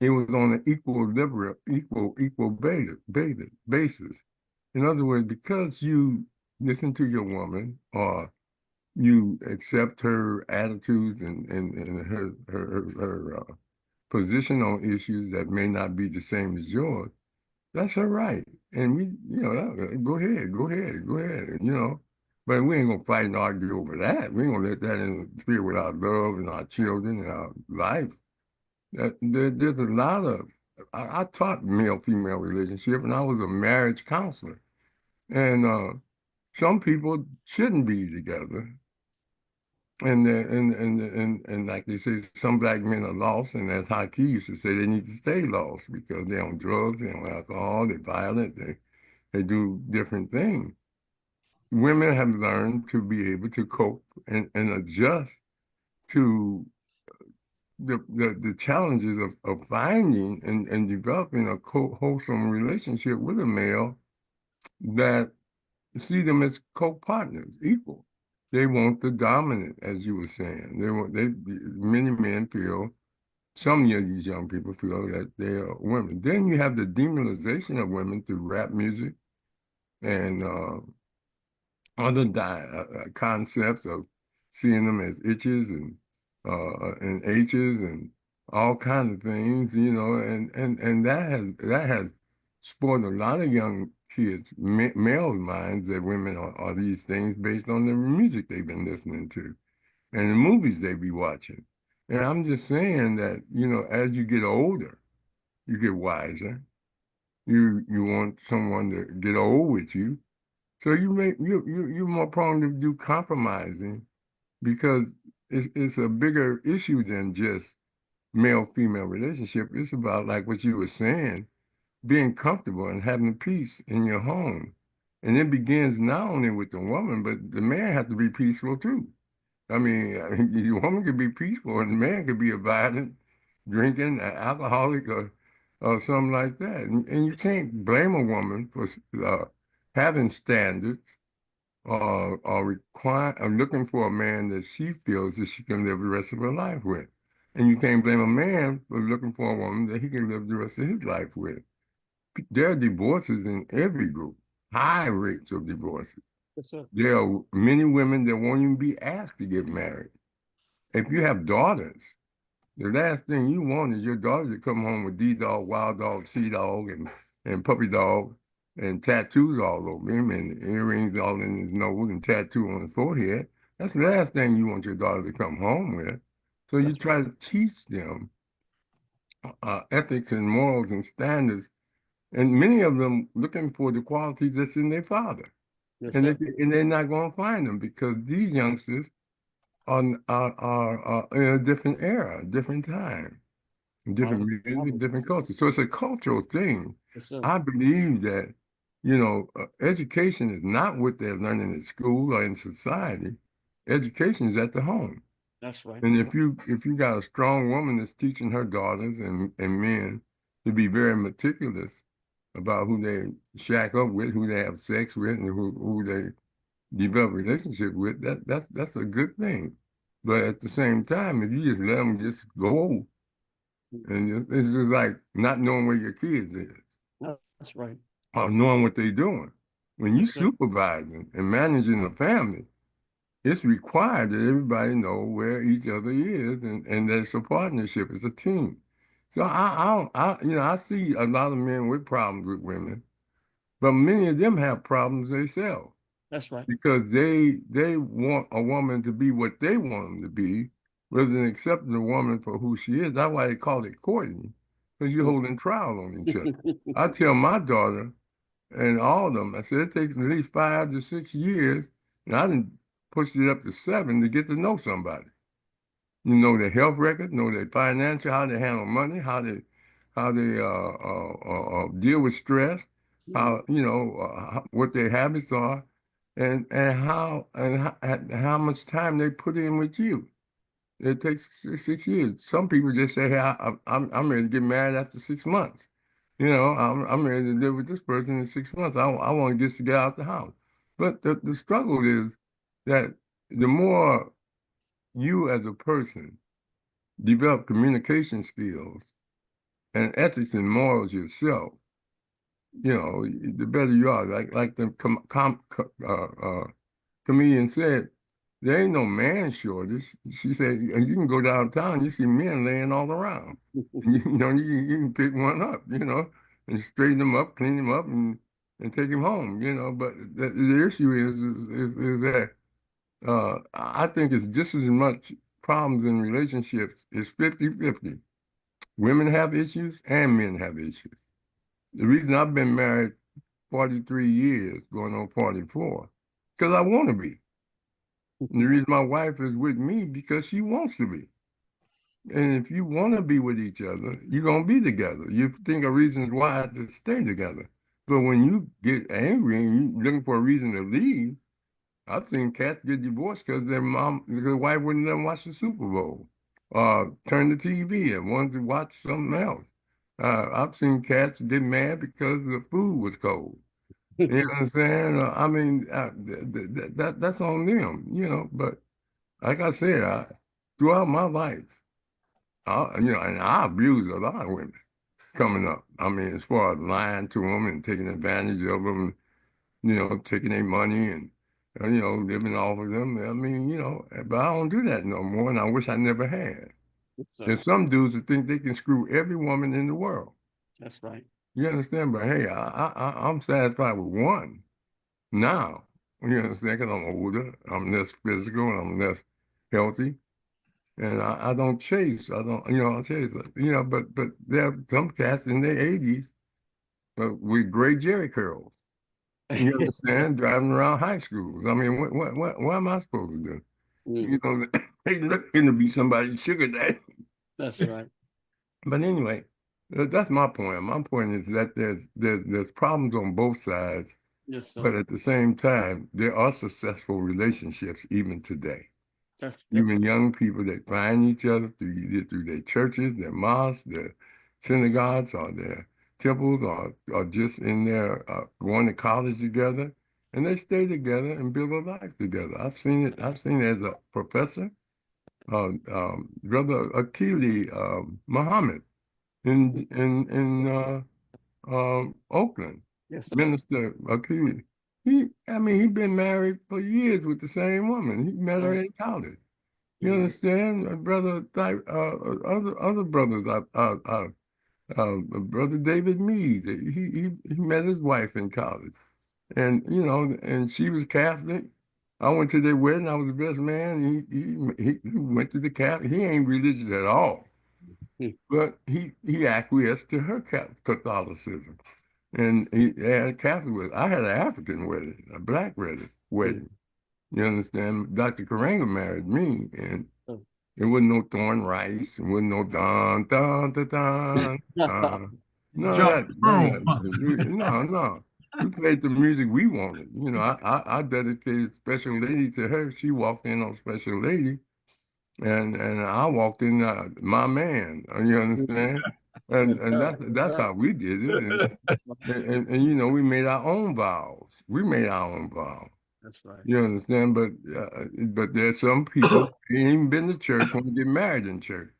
it was on an equal basis. In other words, because you listen to your woman or you accept her attitudes and her position on issues that may not be the same as yours, that's her right. And we, go ahead. But we ain't gonna fight and argue over that. We ain't gonna let that interfere with our love and our children and our life. There's a lot of, I taught male-female relationship, and I was a marriage counselor. And some people shouldn't be together. And like they say, some black men are lost, and as Haki used to say, they need to stay lost because they're on drugs, they're on alcohol, they're violent, they do different things. Women have learned to be able to cope and adjust to the challenges of finding and developing a wholesome relationship with a male that see them as co-partners, equal. They want the dominant, as you were saying. Many men feel, some of these young people feel that they are women. Then you have the demonization of women through rap music and other concepts of seeing them as itches and H's and all kinds of things, and that has spoiled a lot of young kids, male minds, that women are these things based on the music they've been listening to and the movies they be watching. And I'm just saying that, as you get older, you get wiser. You want someone to get old with you. So you're more prone to do compromising because it's a bigger issue than just male-female relationship. It's about, like what you were saying, being comfortable and having peace in your home. And it begins not only with the woman, but the man has to be peaceful too. I mean, the woman could be peaceful and the man could be a violent, drinking, alcoholic, or something like that. And you can't blame a woman for having standards or looking for a man that she feels that she can live the rest of her life with. And you can't blame a man for looking for a woman that he can live the rest of his life with. There are divorces in every group, high rates of divorces. Yes, sir. There are many women that won't even be asked to get married. If you have daughters, the last thing you want is your daughter to come home with D-Dog, Wild Dog, Sea-Dog, and Puppy Dog, and tattoos all over him, and earrings all in his nose, and tattoo on his forehead. That's the last thing you want your daughter to come home with. So you try to teach them ethics and morals and standards, and many of them looking for the qualities that's in their father. Yes, And, sir. they're not going to find them because these youngsters are in a different era, different time, different music, different culture. So it's a cultural thing. Yes, sir. I believe that, education is not what they're learning at school or in society. Education is at the home. That's right. And if you got a strong woman that's teaching her daughters and men to be very meticulous about who they shack up with, who they have sex with, and who they develop relationship with, that's a good thing. But at the same time, if you just let them just go, and it's just like not knowing where your kids is, That's right. or knowing what they're doing. When you Yes, sir. supervising and managing a family, it's required that everybody know where each other is, and that it's a partnership, it's a team. So I see a lot of men with problems with women, but many of them have problems themselves. That's right. Because they want a woman to be what they want them to be, rather than accepting a woman for who she is. That's why they call it courting, because you're holding trial on each other. I tell my daughter and all of them, I said it takes at least 5 to 6 years, and I didn't push it up to 7 to get to know somebody. You know their health record, know their financial, how they handle money, how they deal with stress, how what their habits are, and how much time they put in with you. It takes 6 years. Some people just say, "Hey, I'm ready to get married after 6 months." I'm ready to live with this person in 6 months. I want just to get out the house. But the struggle is that the more you as a person develop communication skills and ethics and morals yourself, the better you are. Like the comedian said, there ain't no man shortage. She said, you can go downtown, you see men laying all around. And you can pick one up, and straighten them up, clean them up, and take him home, But the issue is that I think it's just as much problems in relationships. It's 50-50. Women have issues and men have issues. The reason I've been married 43 years, going on 44, because I want to be. And the reason my wife is with me, because she wants to be. And if you want to be with each other, you're going to be together. You think of reasons why to stay together. But when you get angry and you're looking for a reason to leave, I've seen cats get divorced because their wife wouldn't let them watch the Super Bowl. turn the TV and wanted to watch something else. I've seen cats get mad because the food was cold. You know what I'm saying? I mean, that's on them, you know. But like I said, throughout my life, and I abused a lot of women coming up. I mean, as far as lying to them and taking advantage of them, you know, taking their money and, you know, living off of them. I mean, you know, but I don't do that no more, and I wish I never had. There's some dudes that think they can screw every woman in the world. That's right. You understand? But hey, I'm satisfied with one now. You understand? Because I'm older, I'm less physical, and I'm less healthy. And I don't chase. I don't, you know, I chase. You know, but there are some cats in their 80s with gray Jerry curls. You understand? Driving around high schools. I mean, what am I supposed to do? You know, they looking to be somebody's sugar daddy. That's right. But anyway, that's my point. My point is that there's problems on both sides, Yes, sir. but at the same time, there are successful relationships even today. Even young people that find each other through their churches, their mosques, their synagogues, or their temples, or just in there going to college together, and they stay together and build a life together. I've seen it. I've seen it as a professor, Brother Akili Muhammad in Oakland, Yes, sir. Minister Akili. He'd been married for years with the same woman. He met her in college. You understand, brother? Other brothers, brother David Mead. He met his wife in college, and you know, and she was Catholic. I went to their wedding. I was the best man. He went to the Catholic. He ain't religious at all, but he acquiesced to her Catholicism, and he had a Catholic wedding. I had an African wedding, a black wedding. You understand? Dr. Karanga married me, and it wasn't no thorn rice. It wasn't no dun dun dun dun. No. We played the music we wanted. You know, I dedicated Special Lady to her. She walked in on Special Lady, and I walked in my man. You understand? And that's how we did it. And you know, we made our own vows. We made our own vows. That's right. You understand? But there's some people who ain't even been to church want to get married in church.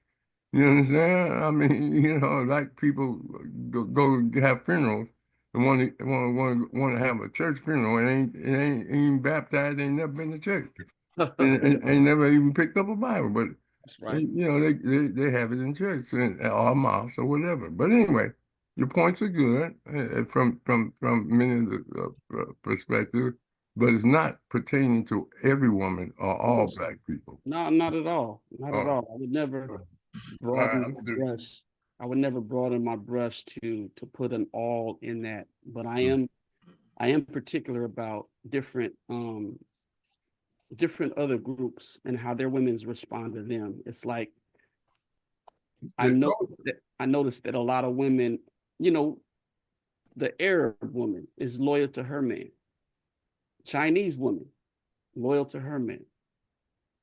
You understand? I mean, you know, like people go have funerals and want to have a church funeral and ain't baptized, ain't never been to church, and ain't never even picked up a Bible. But That's right. you know, they have it in church or mosque or whatever. But anyway, your points are good from many of the perspectives, but it's not pertaining to every woman or all black people. No, not at all. Not at all. I would never broaden my brush. I would never broaden my brush to put an all in that. But I am particular about different other groups and how their women's respond to them. It's like I noticed that a lot of women, you know, the Arab woman is loyal to her man. Chinese woman, loyal to her man.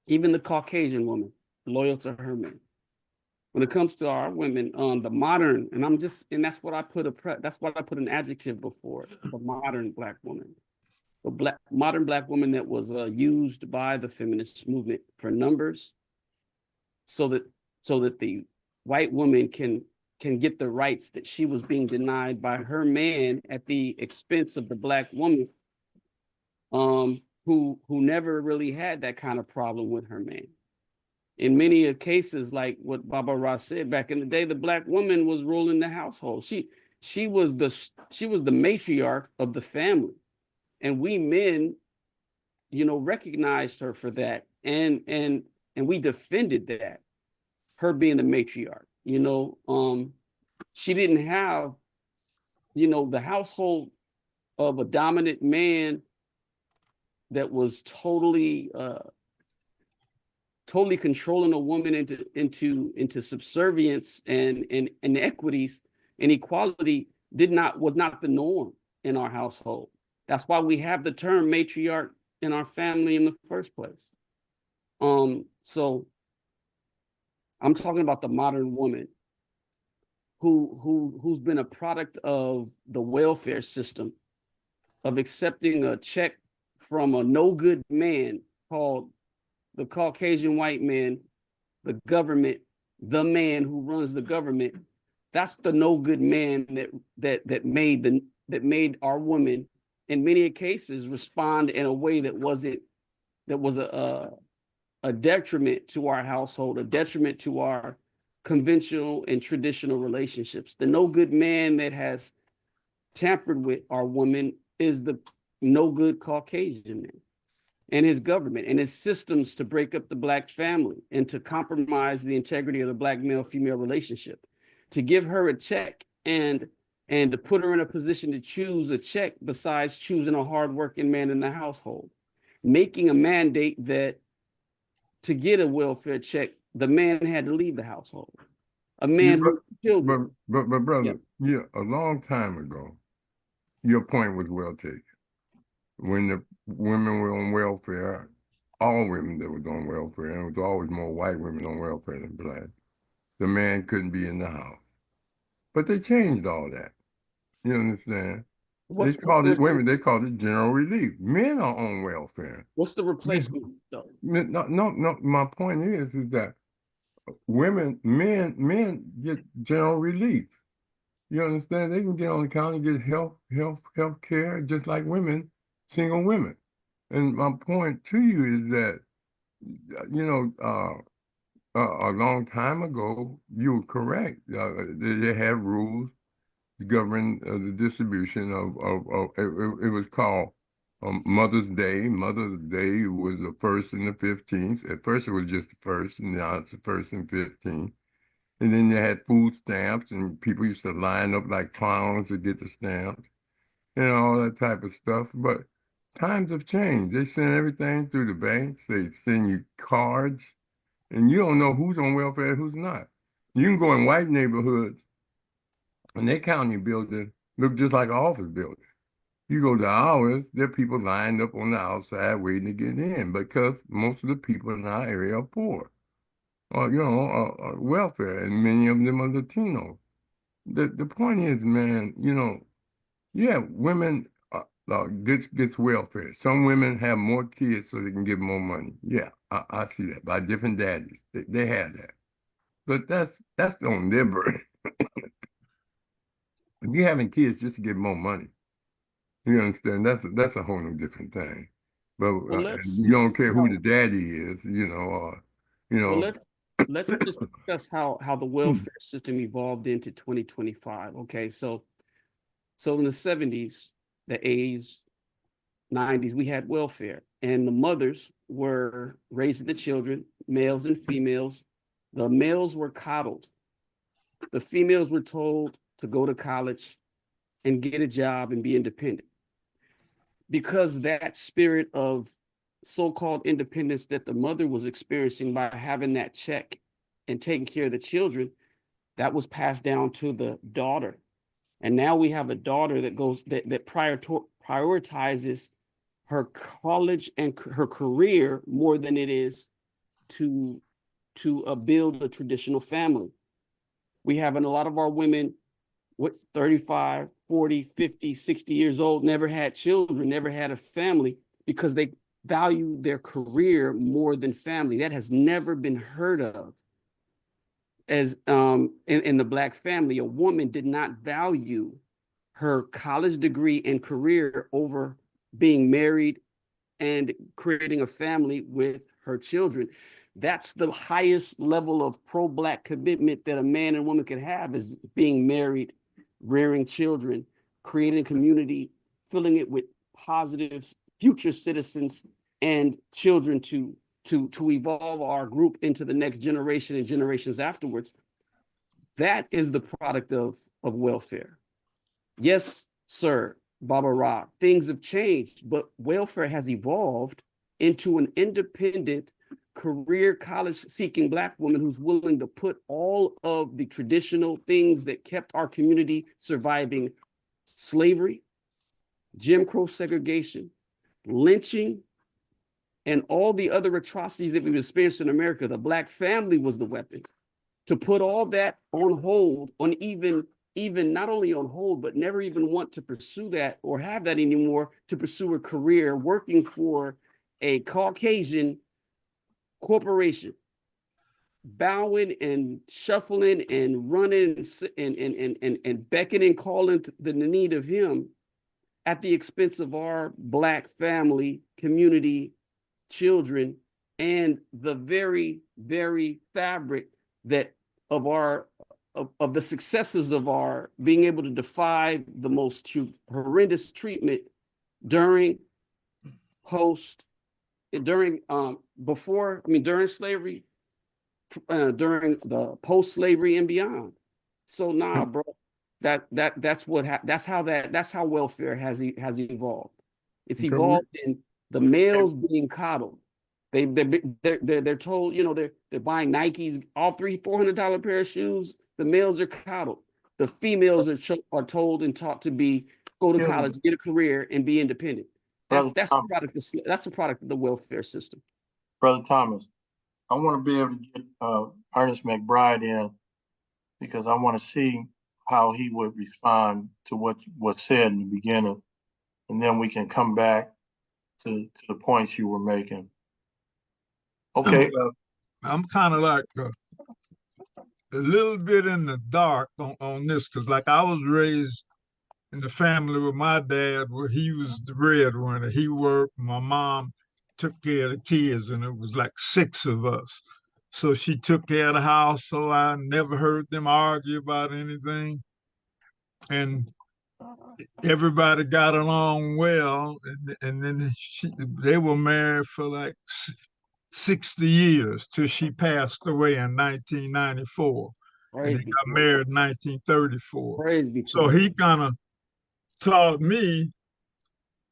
Even the Caucasian woman, loyal to her man. When it comes to our women, the modern, and that's what I put an adjective before it, the modern black woman. The modern black woman that was used by the feminist movement for numbers, so that the white woman can get the rights that she was being denied by her man at the expense of the black woman, who never really had that kind of problem with her man. In many cases, like what Baba Rahh said back in the day, the black woman was ruling the household. She was the matriarch of the family, and we men, you know, recognized her for that, and we defended that, her being the matriarch. You know, she didn't have, you know, the household of a dominant man that was totally controlling a woman into subservience and inequities and equality was not the norm in our household. That's why we have the term matriarch in our family in the first place. So I'm talking about the modern woman who's been a product of the welfare system, of accepting a check from a no good man called the Caucasian white man, the government, the man who runs the government. That's the no good man that made our women in many cases respond in a way that was a detriment to our household, a detriment to our conventional and traditional relationships. The no good man that has tampered with our woman is the no good Caucasian man and his government and his systems to break up the Black family and to compromise the integrity of the Black male-female relationship, to give her a check and to put her in a position to choose a check besides choosing a hardworking man in the household, making a mandate that to get a welfare check, the man had to leave the household. A man who children. But brother, yeah, a long time ago, your point was well taken. When the women were on welfare, all women that was on welfare, and it was always more white women on welfare than Black, the man couldn't be in the house. But they changed all that. You understand? They called it general relief. Men are on welfare. What's the replacement though? No. My point is that men get general relief. You understand? They can get on the counter and get health care just like women, single women. And my point to you is that, a long time ago, you were correct. They had rules to govern the distribution of it was called Mother's Day. Mother's Day was the 1st and the 15th. At first, it was just the 1st, and now it's the 1st and 15th. And then they had food stamps, and people used to line up like clowns to get the stamps, and all that type of stuff. But times have changed. They send everything through the banks. They send you cards, and you don't know who's on welfare and who's not. You can go in white neighborhoods, and their county building look just like an office building. You go to ours, there are people lined up on the outside waiting to get in because most of the people in our area are poor. Or, welfare, and many of them are Latino. The point is, man, women gets welfare. Some women have more kids so they can get more money. Yeah, I see that by different daddies. They have that, but that's on their burden. If you're having kids just to get more money, you understand? That's a whole new different thing. But you don't care who the daddy is, Well, let's just discuss how the welfare system evolved into 2025. Okay, so in the 70s, the 80s, 90s, we had welfare, and the mothers were raising the children, males and females. The males were coddled. The females were told to go to college and get a job and be independent. Because that spirit of so-called independence that the mother was experiencing by having that check and taking care of the children, that was passed down to the daughter. And now we have a daughter that prioritizes her college and her career more than it is to build a traditional family. We have a lot of our women, 35, 40, 50, 60 years old, never had children, never had a family because they value their career more than family. That has never been heard of. As in the Black family, a woman did not value her college degree and career over being married and creating a family with her children. That's the highest level of pro-Black commitment that a man and woman can have, is being married, rearing children, creating a community, filling it with positive future citizens and children to evolve our group into the next generation and generations afterwards. That is the product of welfare. Yes, sir, Baba Rahh, things have changed, but welfare has evolved into an independent career college-seeking Black woman who's willing to put all of the traditional things that kept our community surviving: slavery, Jim Crow segregation, lynching, and all the other atrocities that we've experienced in America. The Black family was the weapon. to put all that on hold, on even not only on hold, but never even want to pursue that or have that anymore, to pursue a career working for a Caucasian corporation, bowing and shuffling and running and beckoning, calling the need of him at the expense of our Black family, community, children, and the very, very fabric that of the successes of our being able to defy the most horrendous treatment during, post, during, during slavery, during the post-slavery and beyond. So nah, bro, that's how welfare has evolved. It's evolved in the males being coddled. They're told, you know, they're buying Nikes, all $300-400 pair of shoes. The males are coddled. The females are told and taught to go to college, get a career, and be independent. That's a product of the welfare system. Brother Thomas, I want to be able to get Ernest McBride in, because I want to see how he would respond to what's said in the beginning, and then we can come back to the points you were making. Okay. I'm kind of like a little bit in the dark on this, because like I was raised in the family with my dad, where he was the breadwinner. He worked, my mom took care of the kids, and it was like 6 of us. So she took care of the house, so I never heard them argue about anything. And everybody got along well, and then they were married for like 60 years till she passed away in 1994. And they got married in 1934. So he kind of taught me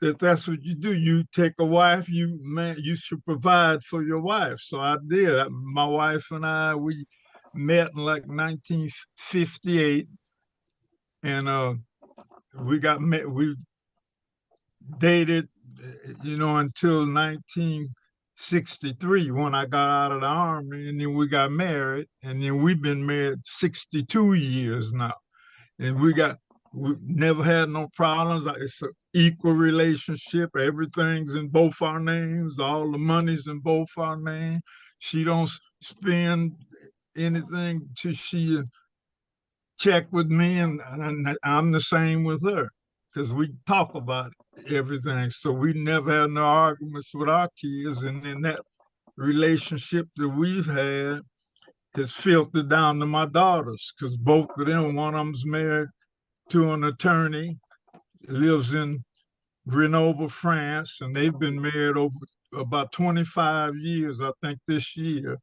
that that's what you do. You take a wife, you should provide for your wife. So I did. My wife and I, we met in like 1958, and we dated, you know, until 1963 when I got out of the Army, and then we got married, and then we've been married 62 years now, and we never had no problems. It's an equal relationship. Everything's in both our names. All the money's in both our names. She don't spend anything till she check with me, and I'm the same with her, because we talk about everything. So we never had no arguments with our kids, and then that relationship that we've had has filtered down to my daughters, because both of them, one of them's married to an attorney, lives in Grenoble, France, and they've been married over about 25 years, I think this year,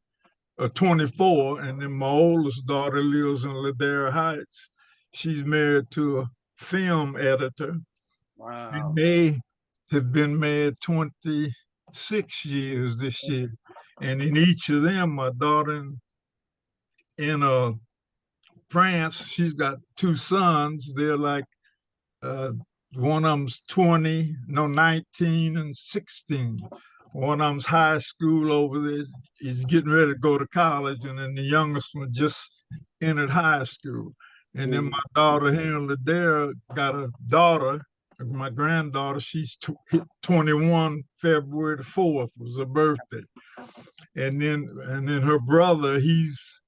or 24. And then my oldest daughter lives in Ladera Heights. She's married to a film editor. Wow. And they have been married 26 years this year. And in each of them, my daughter in France, she's got 2 sons. They're like, one of them's 19 and 16. One of them's high school over there. He's getting ready to go to college. And then the youngest one just entered high school. And then my daughter here in Ladera got a daughter, my granddaughter. She's 21, February the 4th was her birthday. And then her brother, he's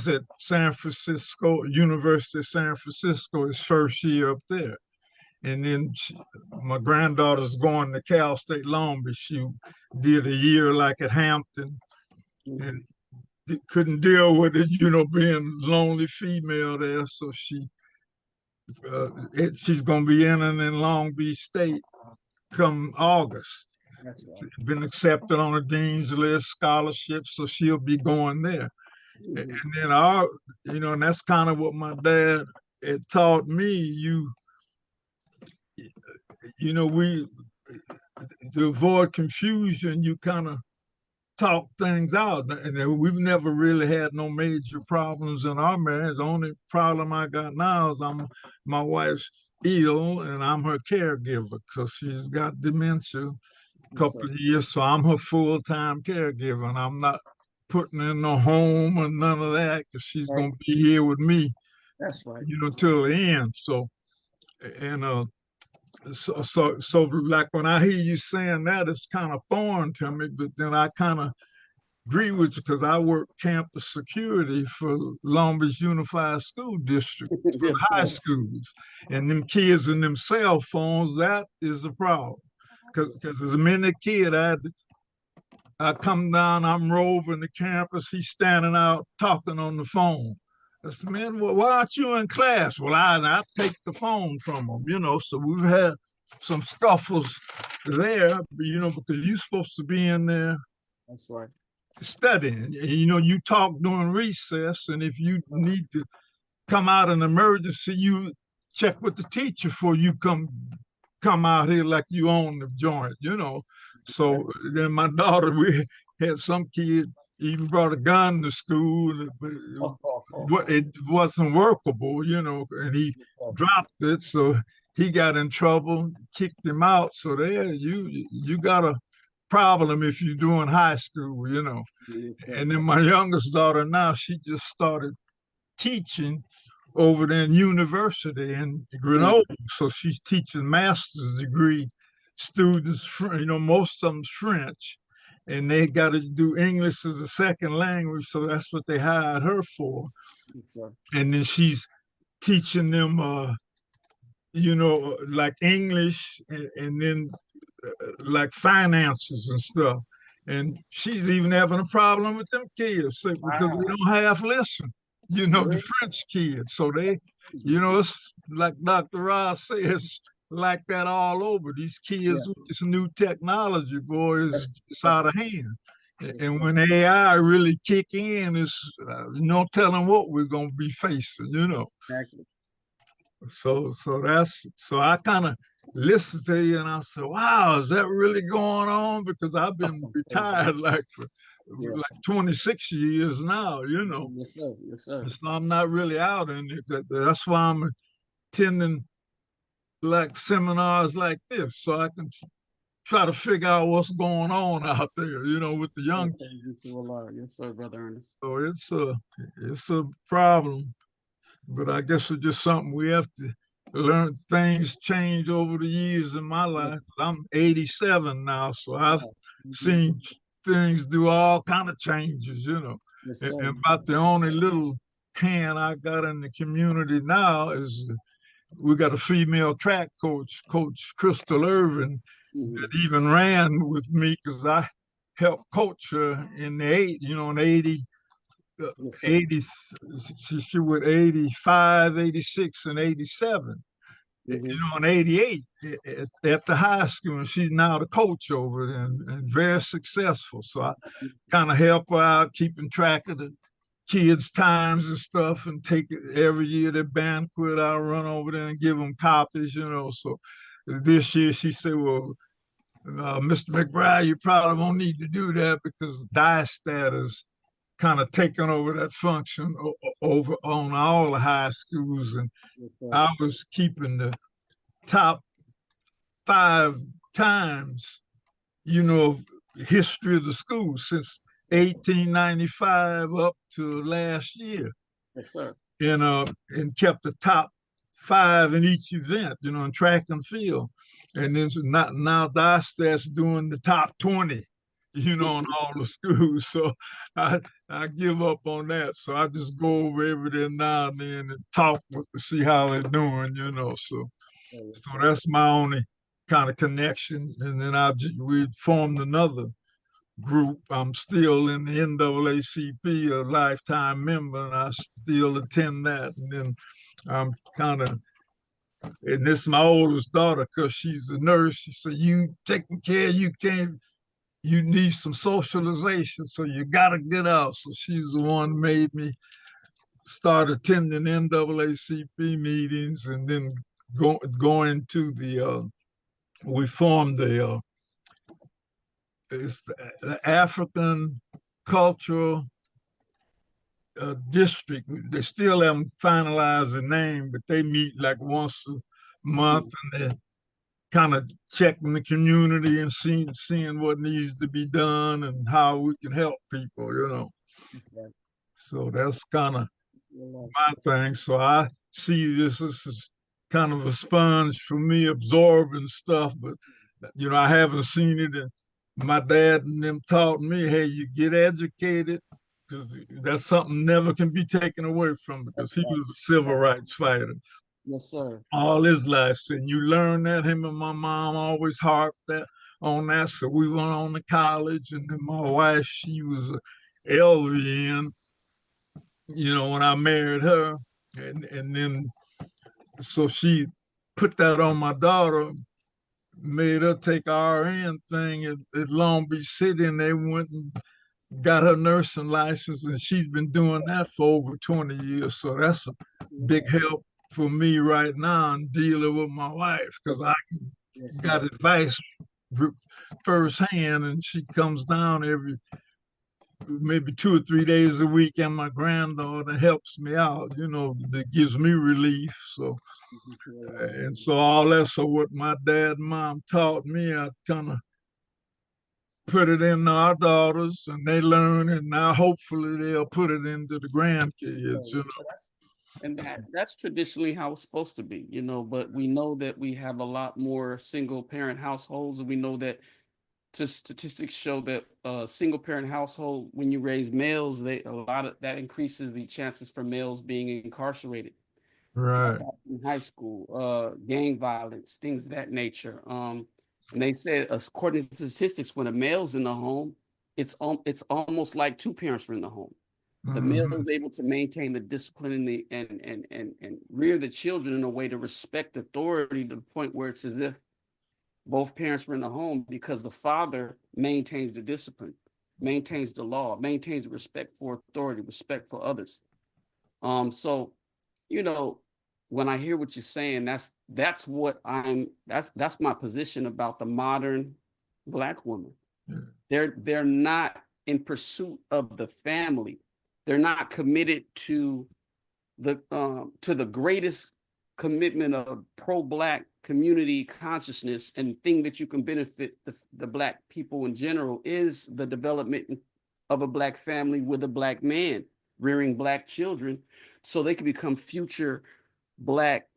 at San Francisco, University of San Francisco, his first year up there. And then my granddaughter's going to Cal State Long Beach. She did a year like at Hampton, and couldn't deal with it, you know, being lonely female there. So she's going to be in Long Beach State come August. Been accepted on a dean's list, scholarship, so she'll be going there. And then and that's kind of what my dad had taught me. To avoid confusion, you kind of talk things out. And we've never really had no major problems in our marriage. The only problem I got now is my wife's ill, and I'm her caregiver because she's got dementia a couple of years. So I'm her full-time caregiver, and I'm not putting in no home or none of that, because she's Right. gonna be here with me, That's right. you know, till the end. So, and so like when I hear you saying that, it's kind of foreign to me, but then I kind of agree with you because I work campus security for Long Beach Unified School District for Yes, high sir. schools, and them kids and them cell phones, that is a problem. Because as a minute kid, I come down, I'm roving the campus, he's standing out talking on the phone. I said, man, well, why aren't you in class? Well, I take the phone from him, you know, so we've had some scuffles there, you know, because you're supposed to be in there That's right. studying. You know, you talk during recess, and if you need to come out in emergency, you check with the teacher before you come out here like you own the joint, you know. So then my daughter, we had some kid even brought a gun to school, but it wasn't workable, you know, and he dropped it, so he got in trouble, kicked him out. So there, you got a problem if you're doing high school, you know. And then my youngest daughter now, she just started teaching over there in university in Grenoble. So she's teaching master's degree students, you know, most of them French, and they got to do English as a second language. So that's what they hired her for. And then she's teaching them, you know, like English and then like finances and stuff. And she's even having a problem with them kids because they don't half listen, you know, the French kids. So they, you know, it's like Dr. Rahh says, like that all over. These kids with this new technology, boy, is it's out of hand. And when AI really kick in, it's no telling what we're gonna be facing, you know. Exactly. So I kind of listened to you and I said, wow, is that really going on? Because I've been retired like for like 26 years now, you know. Yes, sir. Yes, sir. So I'm not really out in it. That's why I'm attending like seminars like this, so I can try to figure out what's going on out there, you know, with the young kids. Yes, sir, Brother Ernest. So it's a problem. But I guess it's just something we have to learn. Things change over the years in my life. I'm 87 now, so I've seen things do all kind of changes, you know. Yes, and about the only little hand I got in the community now is we got a female track coach, Coach Crystal Irvin, that even ran with me because I helped coach her in the in 80. 80, she was 85, 86, and 87. You know, in 88 at the high school, and she's now the coach over there and very successful. So I kind of help her out, keeping track of the kids' times and stuff, and take it every year the banquet. I'll run over there and give them copies, you know. So this year she said, well, Mr. McBride, you probably won't need to do that because diastat is kind of taken over that function over on all the high schools. And I was keeping the top 5 times, you know, history of the school since 1895 up to last year. Yes, sir. And kept the top 5 in each event, you know, in track and field. And then now Diastat's doing the top 20, you know, in all the schools. So I give up on that. So I just go over every day now and then and talk with to see how they're doing, you know. So that's my only kind of connection. And then we formed another group. I'm still in the NAACP, a lifetime member, and I still attend that. And then I'm kind of, and this is my oldest daughter because she's a nurse. She said, you taking care, you need some socialization, so you got to get out. So she's the one who made me start attending NAACP meetings and then going to we formed the African Cultural District. They still haven't finalized the name, but they meet like once a month and they kind of checking the community and seeing what needs to be done and how we can help people, you know. Right. So that's kind of Well, my thing. So I see this as kind of a sponge for me absorbing stuff, but I haven't seen it. And my dad and them taught me, hey, you get educated because that's something never can be taken away from because he was a civil rights fighter yes, sir. all his life. And you learn that. Him and my mom always harped that on that. So we went on to college, and then my wife, she was a LVN, when I married her. And then so she put that on my daughter, made her take RN thing at Long Beach City, and they went and got her nursing license, and she's been doing that for over 20 years. So that's a big help for me right now in dealing with my wife because I got advice firsthand, and she comes down every maybe 2 or 3 days a week, and my granddaughter helps me out, that gives me relief. So and so all that's so what my dad and mom taught me, I kind of put it in our daughters, and they learn, and now hopefully they'll put it into the grandkids. And that's traditionally how it's supposed to be, but we know that we have a lot more single parent households, and we know that statistics show that single parent household, when you raise males, a lot of that increases the chances for males being incarcerated. Right. In high school, gang violence, things of that nature. And they said, according to statistics, when a male's in the home, it's almost like two parents were in the home. The male is able to maintain the discipline and rear the children in a way to respect authority to the point where it's as if both parents were in the home, because the father maintains the discipline, maintains the law, maintains the respect for authority, respect for others. So, when I hear what you're saying, that's my position about the modern Black woman. They're not in pursuit of the family. They're not committed to the greatest commitment of pro-Black community consciousness, and thing that you can benefit the Black people in general is the development of a Black family with a Black man rearing Black children so they can become future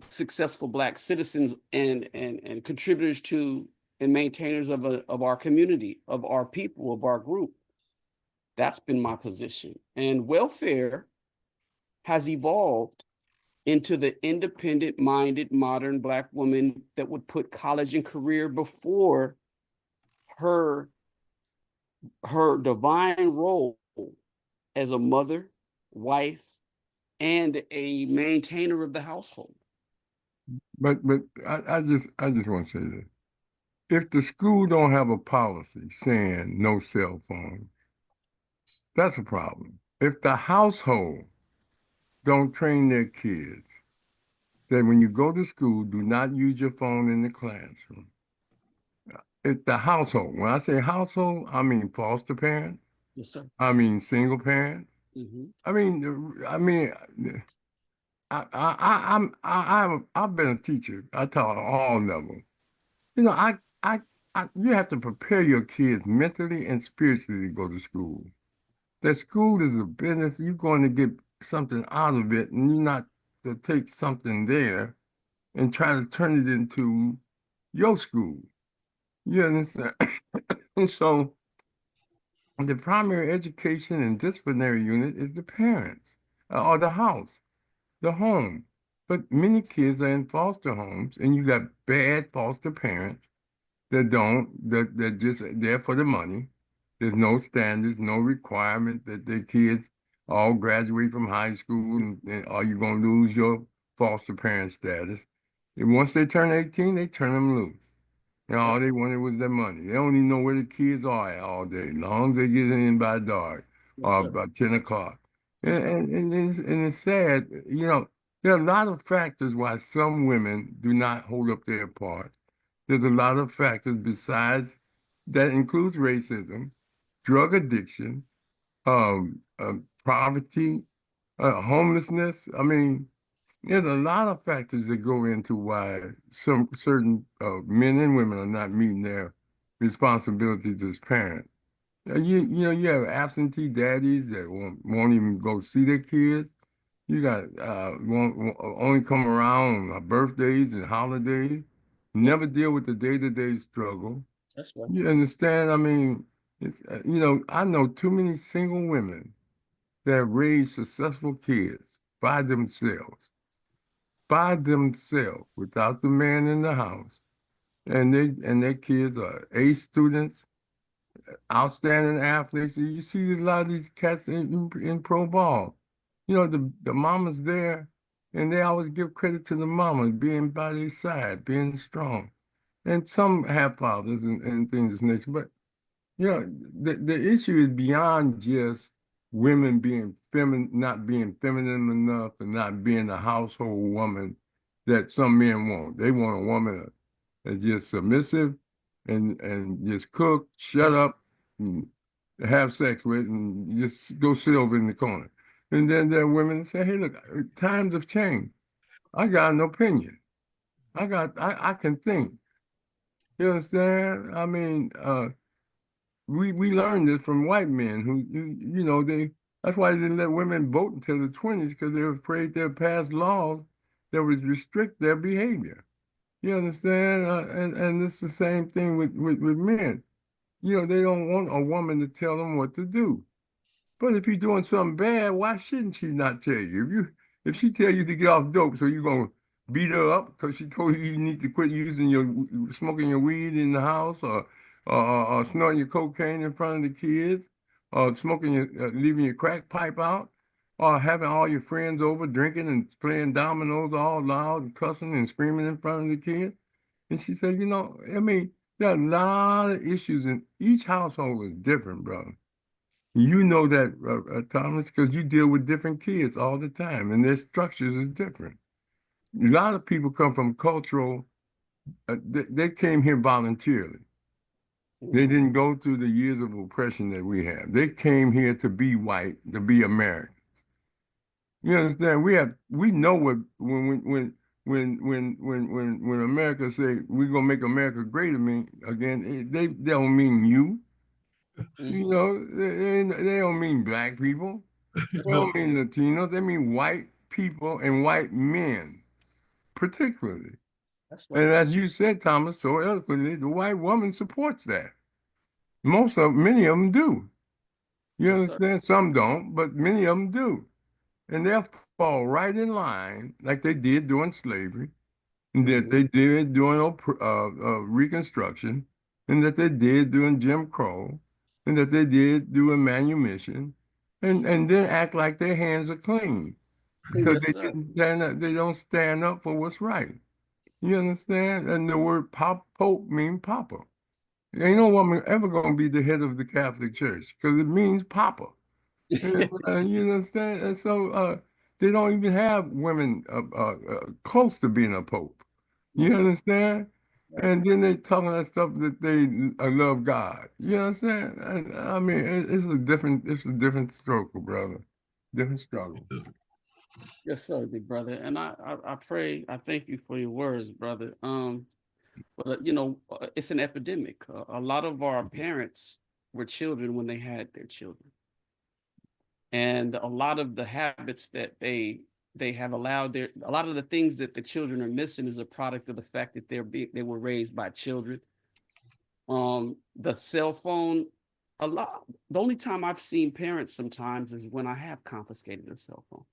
successful Black citizens and contributors to and maintainers of our community, of our people, of our group. That's been my position. And welfare has evolved into the independent-minded modern Black woman that would put college and career before her divine role as a mother, wife, and a maintainer of the household. But I just want to say that if the school don't have a policy saying no cell phone, that's a problem. If the household don't train their kids that when you go to school, do not use your phone in the classroom. If the household, when I say household, I mean foster parent. Yes, sir. I mean single parent. Mm-hmm. I've been a teacher. I taught all levels. You have to prepare your kids mentally and spiritually to go to school. That school is a business. You're going to get something out of it, and you're not to take something there and try to turn it into your school. You understand? And so the primary education and disciplinary unit is the parents or the house, the home. But many kids are in foster homes, and you got bad foster parents that just there for the money. There's no standards, no requirement that their kids all graduate from high school, and are you going to lose your foster parent status? And once they turn 18, they turn them loose. And all they wanted was their money. They don't even know where the kids are at all day, as long as they get in by dark or by 10 o'clock. And it's sad, there are a lot of factors why some women do not hold up their part. There's a lot of factors besides that includes racism, drug addiction, poverty, homelessness. I mean, there's a lot of factors that go into why some certain men and women are not meeting their responsibilities as parents. You have absentee daddies that won't even go see their kids. You got won't only come around on birthdays and holidays. Never deal with the day-to-day struggle. That's right. You understand? I mean, it's I know too many single women that have raised successful kids by themselves, without the man in the house, and their kids are A students, outstanding athletes. You see a lot of these cats in pro ball. The mama's there, and they always give credit to the mama being by their side, being strong. And some have fathers and things of this nature, but the issue is beyond just women being not being feminine enough and not being a household woman that some men want. They want a woman that's just submissive and just cook, shut up, and have sex with, and just go sit over in the corner. And then there are women that say, "Hey, look, times have changed. I got an opinion. I can think." You understand? I mean, we learned this from white men who that's why they didn't let women vote until the 20s, because they were afraid they'd pass laws that would restrict their behavior. You understand? And it's the same thing with men. They don't want a woman to tell them what to do. But if you're doing something bad, why shouldn't she not tell you? If she tell you to get off dope, so you're gonna beat her up because she told you need to quit smoking your weed in the house, or snorting your cocaine in front of the kids, or leaving your crack pipe out, or having all your friends over drinking and playing dominoes all loud and cussing and screaming in front of the kids. And she said, I mean, there are a lot of issues, and each household is different, brother. You know that, Thomas, because you deal with different kids all the time, and their structures is different. A lot of people come from cultural, they came here voluntarily. They didn't go through the years of oppression that we have. They came here to be white, to be American. You understand? We know what when America say we're gonna make America great again, they don't mean you. They don't mean black people. They No, don't mean Latino. They mean white people and white men, particularly. That's And right. as you said, Thomas, so eloquently, the white woman supports that. Many of them do. You Yes, sir. understand? Some don't, but many of them do. And they'll fall right in line like they did during slavery, and that they did during Reconstruction, and that they did during Jim Crow, and that they did during manumission, and then act like their hands are clean because Yes, sir. they don't stand up for what's right. You understand? And the word Pope means Papa. Ain't no woman ever gonna be the head of the Catholic Church because it means Papa. You understand? And so they don't even have women close to being a pope. No, You sir. understand? Right. And then they talking that stuff that they love God. You understand? And, I mean, it's a different struggle, brother. Different struggle. Yes, sir, big brother. And I pray, I thank you for your words, brother. But it's an epidemic. A lot of our parents were children when they had their children, and a lot of the habits that they have allowed a lot of the things that the children are missing is a product of the fact that they were raised by children. The cell phone, the only time I've seen parents sometimes is when I have confiscated a cell phone.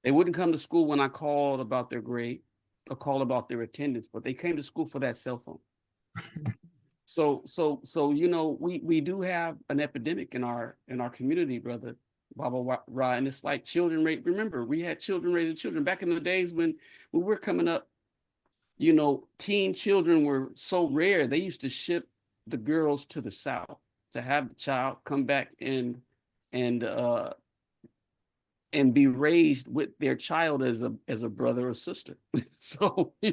They wouldn't come to school when I called about their grade or called about their attendance, but they came to school for that cell phone. So we do have an epidemic in our community, brother Baba Rahh, and it's like children raised. Remember, we had children raising children back in the days when we were coming up. Teen children were so rare. They used to ship the girls to the South to have the child come back and be raised with their child as a brother or sister. So we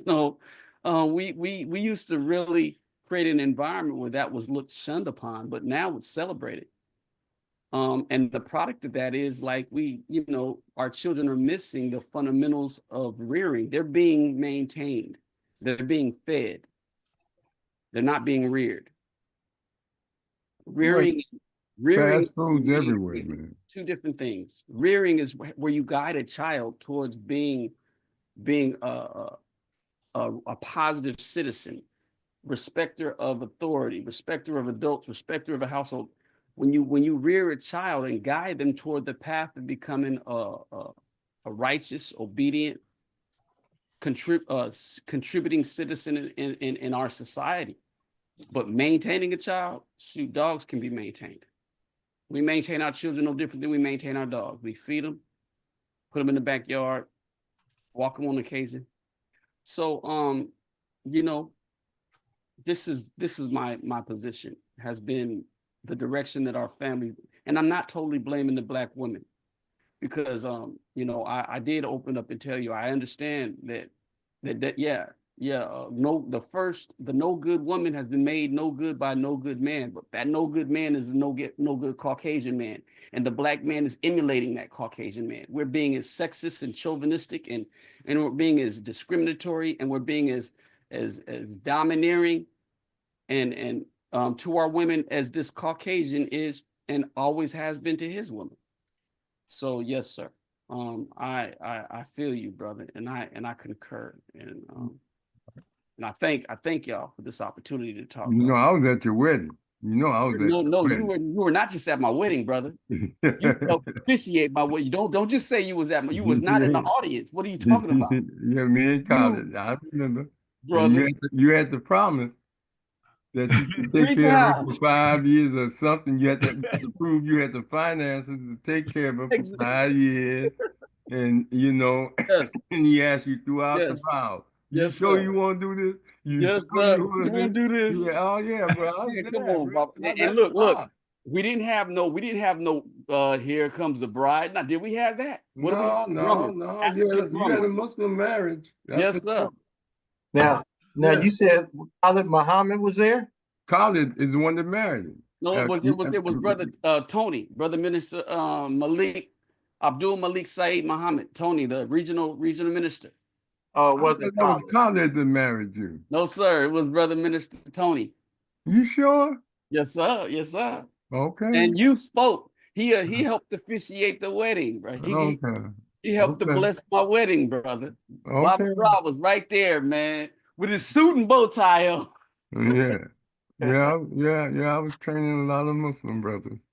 used to really create an environment where that was looked shunned upon, but now it's celebrated. And the product of that is like our children are missing the fundamentals of rearing. They're being maintained, they're being fed, they're not being reared. Rearing, rearing Fast food's is everywhere, man. two different things. Rearing is where you guide a child towards being a positive citizen, respecter of authority, respecter of adults, respecter of a household. When you rear a child and guide them toward the path of becoming a righteous, obedient, contributing citizen in our society. But maintaining a child, shoot, dogs can be maintained. We maintain our children no different than we maintain our dogs. We feed them, put them in the backyard, walk them on occasion. So, you know, this is my position, has been the direction that our family, and I'm not totally blaming the Black women, because you know, I did open up and tell you I understand that the no good woman has been made no good by no good man, but that no good man is no good Caucasian man, and the Black man is emulating that Caucasian man. We're being as sexist and chauvinistic, and we're being as discriminatory, and we're being as domineering and to our women as this Caucasian is and always has been to his woman. So yes, sir. I feel you, brother, and I concur, and I thank y'all for this opportunity to talk. You know, I was at your wedding. You know, I was at your wedding. You were not just at my wedding, brother. You helped officiate my wedding. Don't just say you was not in the audience. What are you talking about? Yeah, me and college. I remember, brother. You had to promise that you could take care of her for 5 years or something. You had to prove you had the finances to take care of her for 5 years. And, you know, yes. And he asked you throughout the vow, you sure you want to do this? You sure you want to do this? You went, oh, yeah, bro. Yeah, come on, bro. And look, we didn't have no, here comes the bride. Now, did we have that? No. You had a Muslim marriage. Yes, sir. Now, you said Khalid Muhammad was there? Khalid is the one that married him. No, it was brother Tony, brother minister Abdul Malik Saeed Muhammad, Tony, the regional minister. Oh, was it? That was Khalid that married you. No, sir, it was brother minister Tony. You sure? Yes, sir. Yes, sir. Okay. And you spoke. He helped officiate the wedding, bro. He helped to bless my wedding, brother. Baba Rahh was right there, man, with his suit and bow tie on. Yeah. I was training a lot of Muslim brothers.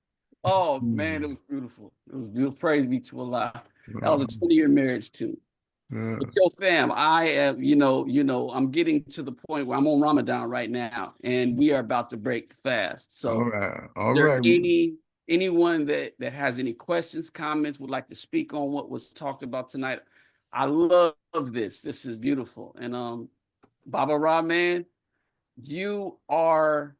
Oh man, it was beautiful. It was beautiful. Praise be to Allah. That was a 20-year marriage too. Yeah. But yo, fam, I am, I'm getting to the point where I'm on Ramadan right now, and we are about to break the fast. So, all right. Anyone that has any questions, comments, would like to speak on what was talked about tonight? I love this. This is beautiful. And Baba Rahh, man, you are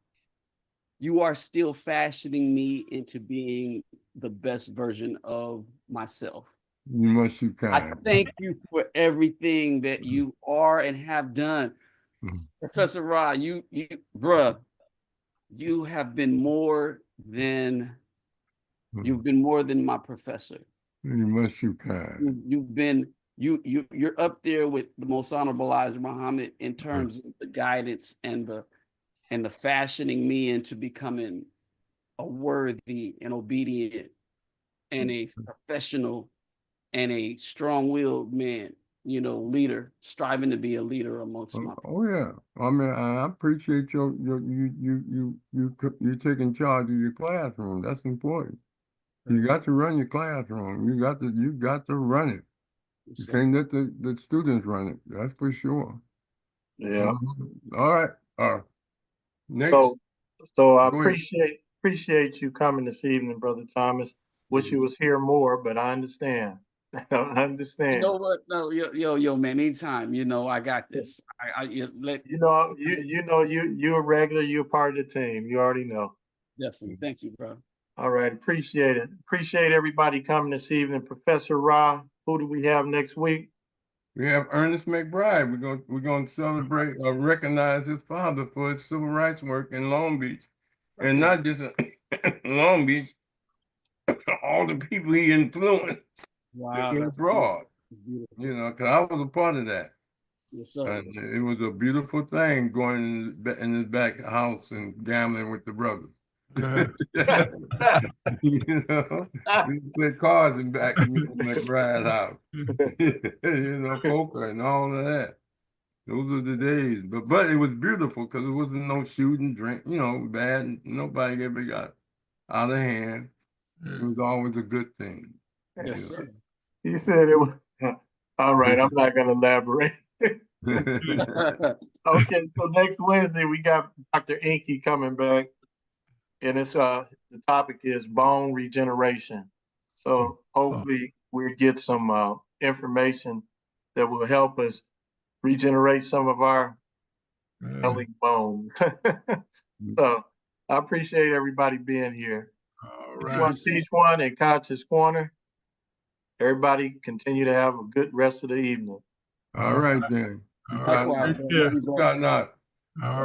still fashioning me into being the best version of myself. You must be kind. I thank you for everything that you are and have done. Professor Rahh, you have been more than my professor. You must be kind. You're up there with the most honorable Elijah Muhammad in terms of the guidance and the fashioning me into becoming a worthy and obedient and a professional and a strong-willed man, leader, striving to be a leader amongst my people. Oh yeah, I mean, I appreciate you taking charge of your classroom. That's important. You got to run your classroom. You got to run it. You can't let the students run it. That's for sure. Yeah. All right. Next. So I appreciate you coming this evening, Brother Thomas. Wish you was here more, but I understand. I understand. You know what? No, yo, man. Anytime, I got this. You're a regular. You're a part of the team. You already know. Definitely. Thank you, bro. All right, appreciate it. Appreciate everybody coming this evening. Professor Rahh, who do we have next week? We have Ernest McBride. We're going to celebrate or recognize his father for his civil rights work in Long Beach, and not just Long Beach. All the people he influenced. Wow, abroad, because I was a part of that. Yes, sir. And it was a beautiful thing going in his back house and gambling with the brothers. You know, we play cards in back in McBride house. You know, poker and all of that. Those were the days. But it was beautiful because it wasn't no shooting, drink, you know, bad. Nobody ever got out of hand. It was always a good thing. Yes, sir. You said it was. All right, I'm not gonna elaborate. Okay, so next Wednesday we got Dr. Inky coming back, and it's the topic is bone regeneration. So hopefully we'll get some information that will help us regenerate some of our telling bones. So I appreciate everybody being here. All If right. you want to teach one in Conscious Corner, everybody continue to have a good rest of the evening. All right, then. All Good right. night. Take care. Good night. All right.